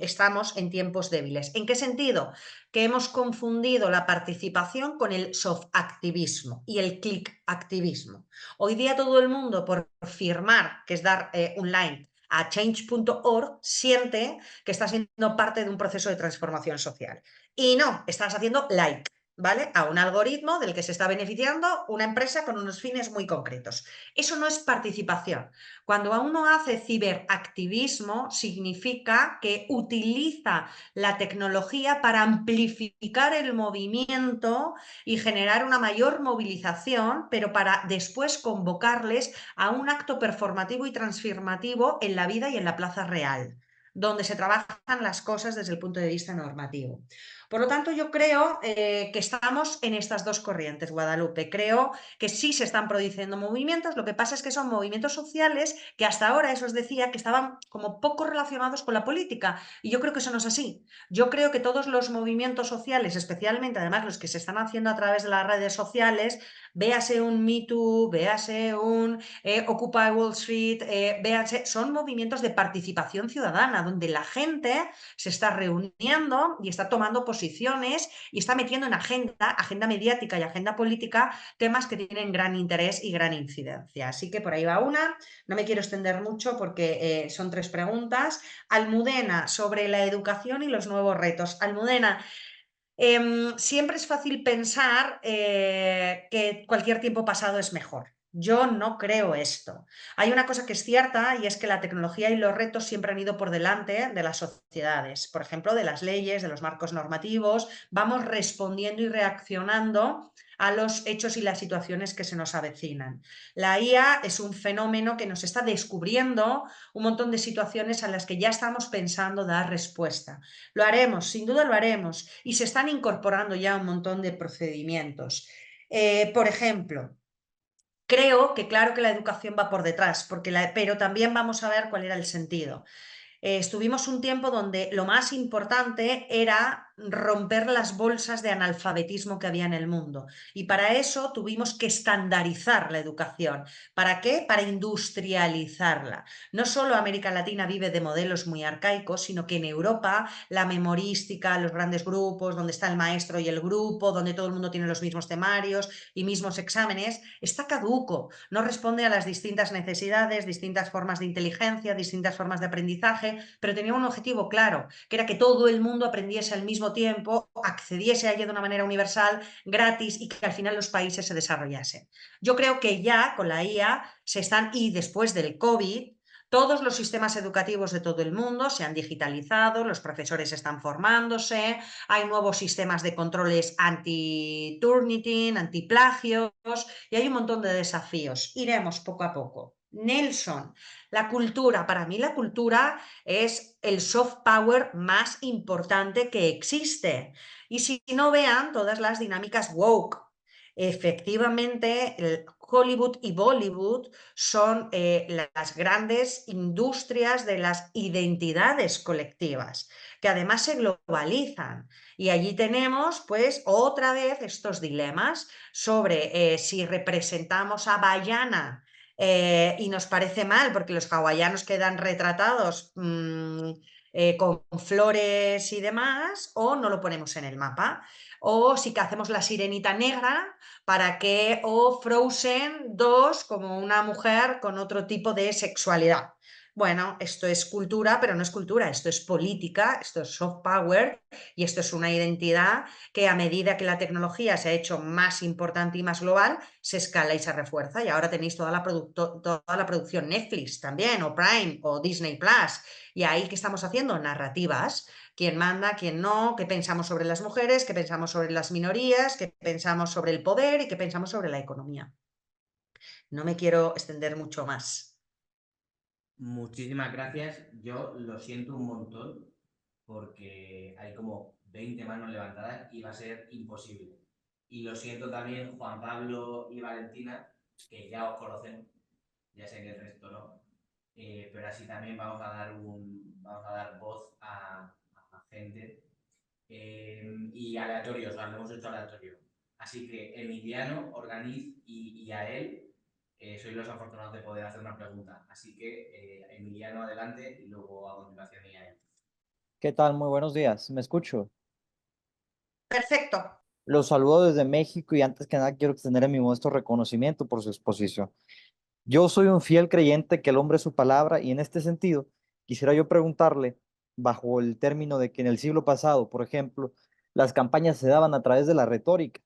estamos en tiempos débiles. ¿En qué sentido? Que hemos confundido la participación con el soft activismo y el click activismo. Hoy día todo el mundo por firmar, que es dar un like a change.org, siente que está siendo parte de un proceso de transformación social. Y no, estás haciendo like, ¿vale? A un algoritmo del que se está beneficiando una empresa con unos fines muy concretos. Eso no es participación. Cuando uno hace ciberactivismo, significa que utiliza la tecnología para amplificar el movimiento y generar una mayor movilización, pero para después convocarles a un acto performativo y transformativo en la vida y en la plaza real, donde se trabajan las cosas desde el punto de vista normativo. Por lo tanto, yo creo que estamos en estas dos corrientes, Guadalupe. Creo que sí se están produciendo movimientos, lo que pasa es que son movimientos sociales que hasta ahora, eso os decía, que estaban como poco relacionados con la política, y yo creo que eso no es así. Yo creo que todos los movimientos sociales, especialmente además los que se están haciendo a través de las redes sociales, véase un Me Too, véase un Occupy Wall Street, véase, son movimientos de participación ciudadana, donde la gente se está reuniendo y está tomando posiciones y está metiendo en agenda mediática y agenda política, temas que tienen gran interés y gran incidencia. Así que por ahí va una. No me quiero extender mucho porque son 3 preguntas. Almudena, sobre la educación y los nuevos retos. Almudena, siempre es fácil pensar que cualquier tiempo pasado es mejor. Yo no creo esto. Hay una cosa que es cierta y es que la tecnología y los retos siempre han ido por delante de las sociedades, por ejemplo, de las leyes, de los marcos normativos. Vamos respondiendo y reaccionando a los hechos y las situaciones que se nos avecinan. La IA es un fenómeno que nos está descubriendo un montón de situaciones a las que ya estamos pensando dar respuesta. Lo haremos, sin duda lo haremos, y se están incorporando ya un montón de procedimientos. Por ejemplo, creo que claro que la educación va por detrás, pero también vamos a ver cuál era el sentido. Estuvimos un tiempo donde lo más importante era romper las bolsas de analfabetismo que había en el mundo. Y para eso tuvimos que estandarizar la educación. ¿Para qué? Para industrializarla. No solo América Latina vive de modelos muy arcaicos, sino que en Europa la memorística, los grandes grupos, donde está el maestro y el grupo, donde todo el mundo tiene los mismos temarios y mismos exámenes, está caduco. No responde a las distintas necesidades, distintas formas de inteligencia, distintas formas de aprendizaje, pero tenía un objetivo claro, que era que todo el mundo aprendiese al mismo tiempo, accediese a ello de una manera universal, gratis, y que al final los países se desarrollasen. Yo creo que ya con la IA y después del COVID, todos los sistemas educativos de todo el mundo se han digitalizado, los profesores están formándose, hay nuevos sistemas de controles anti-turnitin, anti-plagios, y hay un montón de desafíos. Iremos poco a poco. Nelson, la cultura. Para mí la cultura es el soft power más importante que existe. Y si no, vean todas las dinámicas woke. Efectivamente, Hollywood y Bollywood son las grandes industrias de las identidades colectivas, que además se globalizan. Y allí tenemos, pues, otra vez estos dilemas sobre si representamos a Bayana y nos parece mal porque los hawaianos quedan retratados con flores y demás, o no lo ponemos en el mapa, o sí que hacemos la sirenita negra para que, o Frozen 2 como una mujer con otro tipo de sexualidad. Bueno, esto es cultura, pero no es cultura, esto es política, esto es soft power y esto es una identidad que a medida que la tecnología se ha hecho más importante y más global, se escala y se refuerza. Y ahora tenéis toda la producción Netflix también, o Prime, o Disney Plus. Y ahí, ¿qué estamos haciendo? Narrativas. ¿Quién manda, quién no? ¿Qué pensamos sobre las mujeres? ¿Qué pensamos sobre las minorías? ¿Qué pensamos sobre el poder? ¿Y qué pensamos sobre la economía? No me quiero extender mucho más. Muchísimas gracias. Yo lo siento un montón porque hay como 20 manos levantadas y va a ser imposible. Y lo siento también Juan Pablo y Valentina, que ya os conocen, ya sé que el resto no, pero así también vamos a dar voz a gente y aleatorio, o sea, lo hemos hecho aleatorio. Así que Emiliano, Organiz y a él sois los afortunados de poder hacer una pregunta. Así que Emiliano, adelante, y luego a continuación y a él. ¿Qué tal? Muy buenos días. ¿Me escucho? Perfecto. Los saludo desde México y antes que nada quiero extender mi modesto reconocimiento por su exposición. Yo soy un fiel creyente que el hombre es su palabra y en este sentido quisiera yo preguntarle, bajo el término de que en el siglo pasado, por ejemplo, las campañas se daban a través de la retórica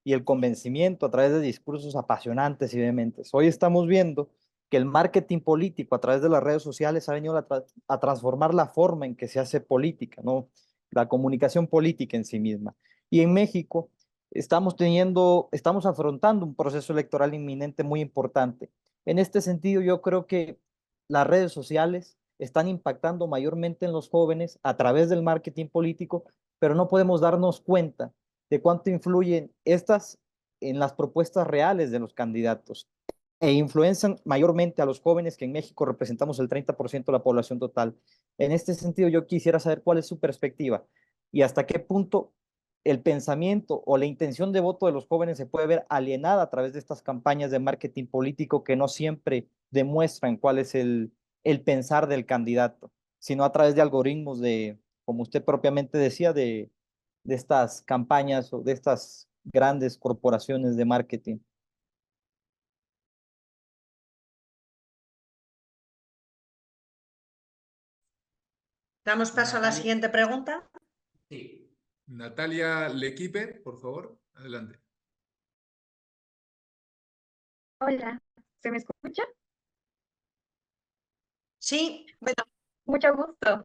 y el convencimiento a través de discursos apasionantes y vehementes. Hoy estamos viendo que el marketing político a través de las redes sociales ha venido a transformar la forma en que se hace política, ¿no? La comunicación política en sí misma. Y en México estamos afrontando un proceso electoral inminente muy importante. En este sentido, yo creo que las redes sociales están impactando mayormente en los jóvenes a través del marketing político, pero no podemos darnos cuenta de cuánto influyen estas en las propuestas reales de los candidatos e influencian mayormente a los jóvenes, que en México representamos el 30% de la población total. En este sentido, yo quisiera saber cuál es su perspectiva y hasta qué punto el pensamiento o la intención de voto de los jóvenes se puede ver alienada a través de estas campañas de marketing político que no siempre demuestran cuál es el pensar del candidato, sino a través de algoritmos de, como usted propiamente decía, de estas campañas o de estas grandes corporaciones de marketing. Damos paso a la Natalia. siguiente pregunta. Sí. Natalia Lequipe, por favor, adelante. Hola, ¿se me escucha? Sí, Bueno, mucho gusto.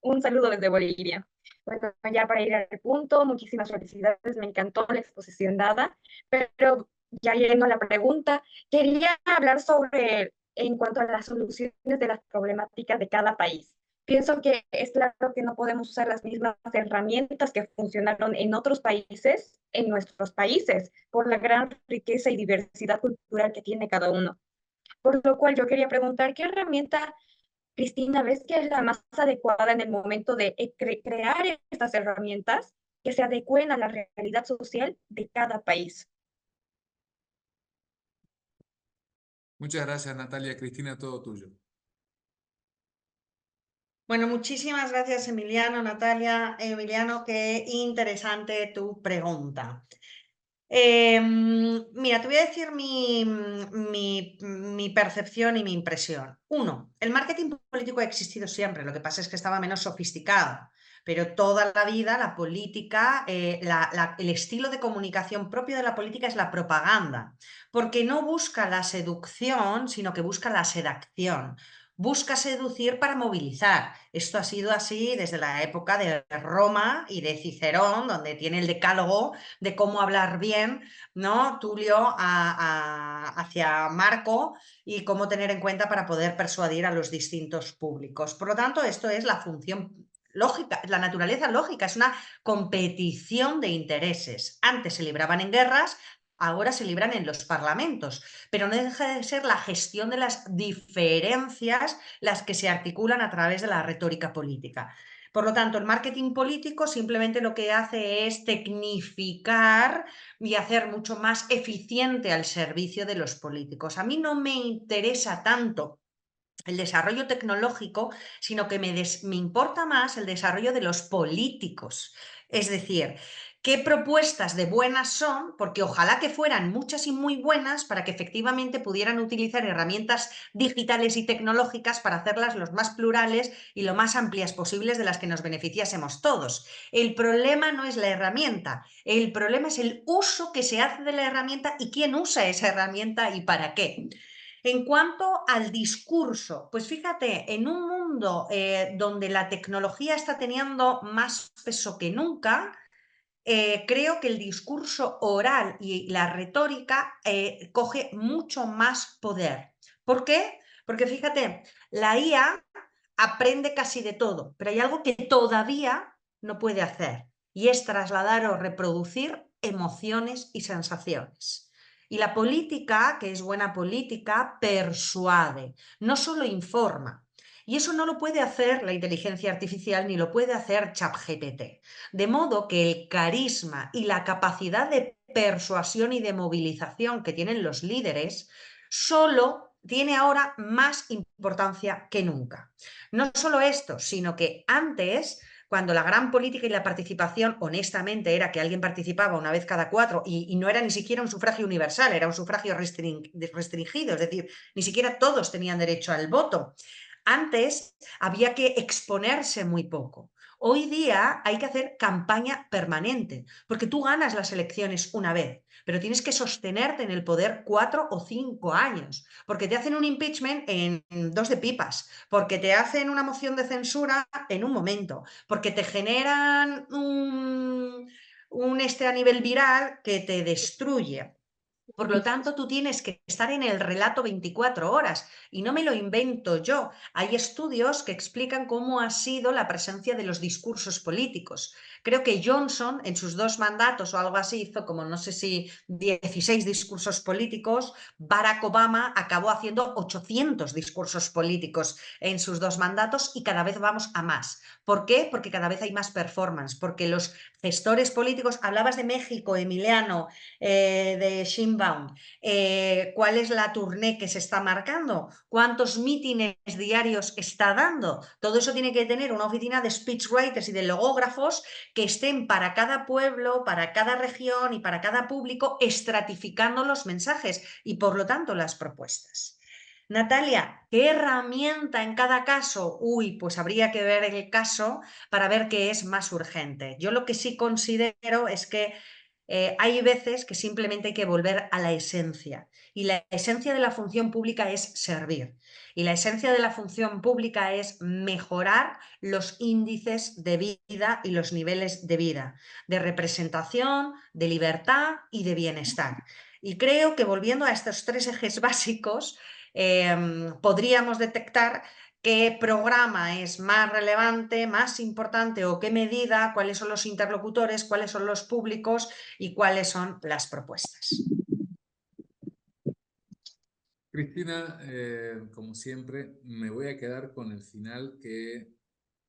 Un saludo desde Bolivia. Bueno, ya para ir al punto, muchísimas felicidades, me encantó la exposición dada, pero ya yendo a la pregunta, quería hablar sobre, en cuanto a las soluciones de las problemáticas de cada país. Pienso que es claro que no podemos usar las mismas herramientas que funcionaron en otros países, en nuestros países, por la gran riqueza y diversidad cultural que tiene cada uno. Por lo cual yo quería preguntar, ¿qué herramienta, Cristina, ves que es la más adecuada en el momento de crear estas herramientas que se adecúen a la realidad social de cada país? Muchas gracias, Natalia. Cristina, todo tuyo. bueno, muchísimas gracias, Emiliano, Natalia. Emiliano, qué interesante tu pregunta. Mira, te voy a decir mi percepción y mi impresión. Uno, el marketing político ha existido siempre, lo que pasa es que estaba menos sofisticado, pero toda la vida la política, el estilo de comunicación propio de la política es la propaganda, porque no busca la seducción, sino que busca la sedacción. Busca seducir para movilizar. Esto ha sido así desde la época de Roma y de Cicerón, donde tiene el decálogo de cómo hablar bien, ¿no? Tulio hacia Marco y cómo tener en cuenta para poder persuadir a los distintos públicos. Por lo tanto, esto es la función lógica, la naturaleza lógica, es una competición de intereses. Antes se libraban en guerras, ahora se libran en los parlamentos, pero no deja de ser la gestión de las diferencias las que se articulan a través de la retórica política. Por lo tanto, el marketing político simplemente lo que hace es tecnificar y hacer mucho más eficiente al servicio de los políticos. A mí no me interesa tanto el desarrollo tecnológico, sino que me importa más el desarrollo de los políticos. Es decir, qué propuestas de buenas son, porque ojalá que fueran muchas y muy buenas para que efectivamente pudieran utilizar herramientas digitales y tecnológicas para hacerlas lo más plurales y lo más amplias posibles de las que nos beneficiásemos todos. El problema no es la herramienta, el problema es el uso que se hace de la herramienta y quién usa esa herramienta y para qué. En cuanto al discurso, pues fíjate, en un mundo donde la tecnología está teniendo más peso que nunca, creo que el discurso oral y la retórica coge mucho más poder. ¿Por qué? Porque fíjate, la IA aprende casi de todo, pero hay algo que todavía no puede hacer y es trasladar o reproducir emociones y sensaciones. Y la política, que es buena política, persuade, no solo informa. Y eso no lo puede hacer la inteligencia artificial ni lo puede hacer ChatGPT. De modo que el carisma y la capacidad de persuasión y de movilización que tienen los líderes solo tiene ahora más importancia que nunca. No solo esto, sino que antes, cuando la gran política y la participación, honestamente, era que alguien participaba una vez cada 4 y no era ni siquiera un sufragio universal, era un sufragio restringido, es decir, ni siquiera todos tenían derecho al voto. Antes había que exponerse muy poco. Hoy día hay que hacer campaña permanente, porque tú ganas las elecciones una vez, pero tienes que sostenerte en el poder 4 o 5 años, porque te hacen un impeachment en 2 de pipas, porque te hacen una moción de censura en un momento, porque te generan un a nivel viral que te destruye. Por lo tanto, tú tienes que estar en el relato 24 horas y no me lo invento yo. Hay estudios que explican cómo ha sido la presencia de los discursos políticos. Creo que Johnson en sus 2 mandatos o algo así hizo como no sé si 16 discursos políticos. Barack Obama acabó haciendo 800 discursos políticos en sus 2 mandatos y cada vez vamos a más. ¿Por qué? Porque cada vez hay más performance, porque los gestores políticos, hablabas de México, Emiliano, de Shinbaum, cuál es la tournée que se está marcando, cuántos mítines diarios está dando. Todo eso tiene que tener una oficina de speechwriters y de logógrafos que estén para cada pueblo, para cada región y para cada público estratificando los mensajes y por lo tanto las propuestas. Natalia, ¿qué herramienta en cada caso? Uy, pues habría que ver el caso para ver qué es más urgente. Yo lo que sí considero es que hay veces que simplemente hay que volver a la esencia. Y la esencia de la función pública es servir. Y la esencia de la función pública es mejorar los índices de vida y los niveles de vida, de representación, de libertad y de bienestar. Y creo que volviendo a estos 3 ejes básicos, podríamos detectar qué programa es más relevante, más importante o qué medida, cuáles son los interlocutores, cuáles son los públicos y cuáles son las propuestas. Cristina, como siempre, me voy a quedar con el final que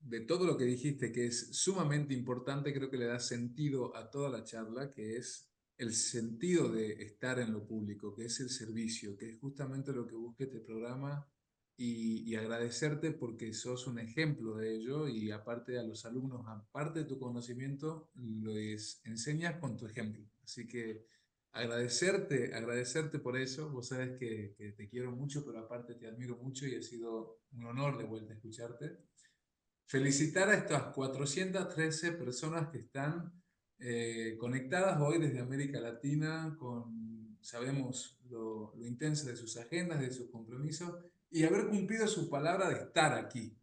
de todo lo que dijiste, que es sumamente importante, creo que le da sentido a toda la charla, que es el sentido de estar en lo público, que es el servicio, que es justamente lo que busca este programa y agradecerte porque sos un ejemplo de ello y aparte a los alumnos, aparte de tu conocimiento, les enseñas con tu ejemplo. Así que agradecerte por eso. Vos sabes que te quiero mucho, pero aparte te admiro mucho y ha sido un honor de vuelta escucharte. Felicitar a estas 413 personas que están conectadas hoy desde América Latina, sabemos lo intensa de sus agendas, de sus compromisos, y haber cumplido su palabra de estar aquí.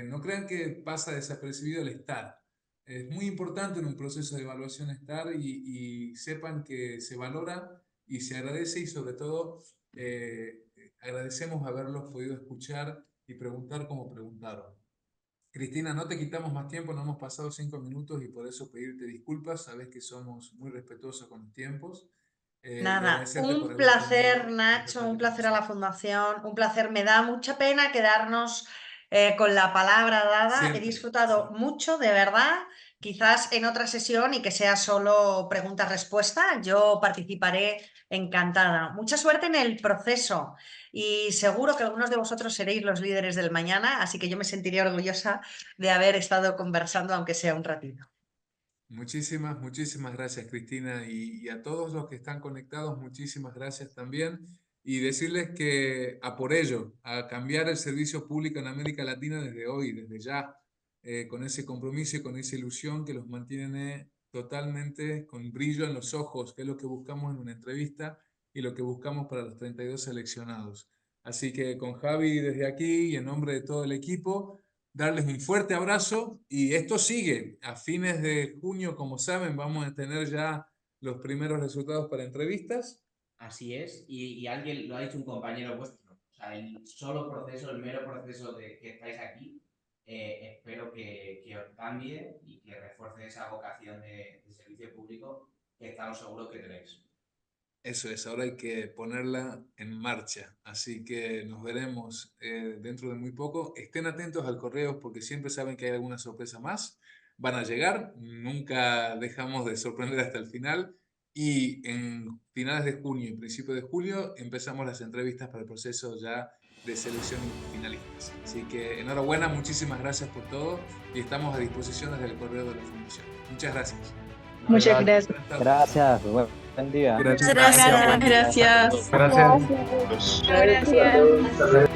No crean que pasa desapercibido el estar. Es muy importante en un proceso de evaluación estar y sepan que se valora y se agradece y sobre todo agradecemos haberlos podido escuchar y preguntar como preguntaron. Cristina, no te quitamos más tiempo, no hemos pasado 5 minutos y por eso pedirte disculpas. Sabes que somos muy respetuosos con los tiempos. Y Nada, agradecerte por un haber placer, tenido esta Nacho, un placer a la participación. Fundación, un placer. Me da mucha pena quedarnos con la palabra dada. He Siempre, disfrutado siempre. mucho, de verdad. Quizás en otra sesión y que sea solo pregunta-respuesta, yo participaré encantada. Mucha suerte en el proceso y seguro que algunos de vosotros seréis los líderes del mañana, así que yo me sentiría orgullosa de haber estado conversando, aunque sea un ratito. Muchísimas gracias, Cristina. Y a todos los que están conectados, muchísimas gracias también. Y decirles que a por ello, a cambiar el servicio público en América Latina desde hoy, desde ya, con ese compromiso y con esa ilusión que los mantiene totalmente con brillo en los ojos, que es lo que buscamos en una entrevista y lo que buscamos para los 32 seleccionados. Así que con Javi desde aquí y en nombre de todo el equipo, darles un fuerte abrazo y esto sigue. A fines de junio, como saben, vamos a tener ya los primeros resultados para entrevistas. Así es, y alguien lo ha dicho un compañero vuestro, o sea, el solo proceso, el mero proceso de que estáis aquí, espero que os cambie y que refuerce esa vocación de servicio público que estamos seguros que tenéis. Eso es, ahora hay que ponerla en marcha. Así que nos veremos dentro de muy poco. Estén atentos al correo porque siempre saben que hay alguna sorpresa más. Van a llegar, nunca dejamos de sorprender hasta el final. Y en finales de junio y principios de julio empezamos las entrevistas para el proceso ya de selección y finalistas. Así que enhorabuena, muchísimas gracias por todo y estamos a disposición desde el correo de la Fundación. Muchas gracias. Muchas gracias. Gracias, buen día. Gracias. Gracias. Gracias.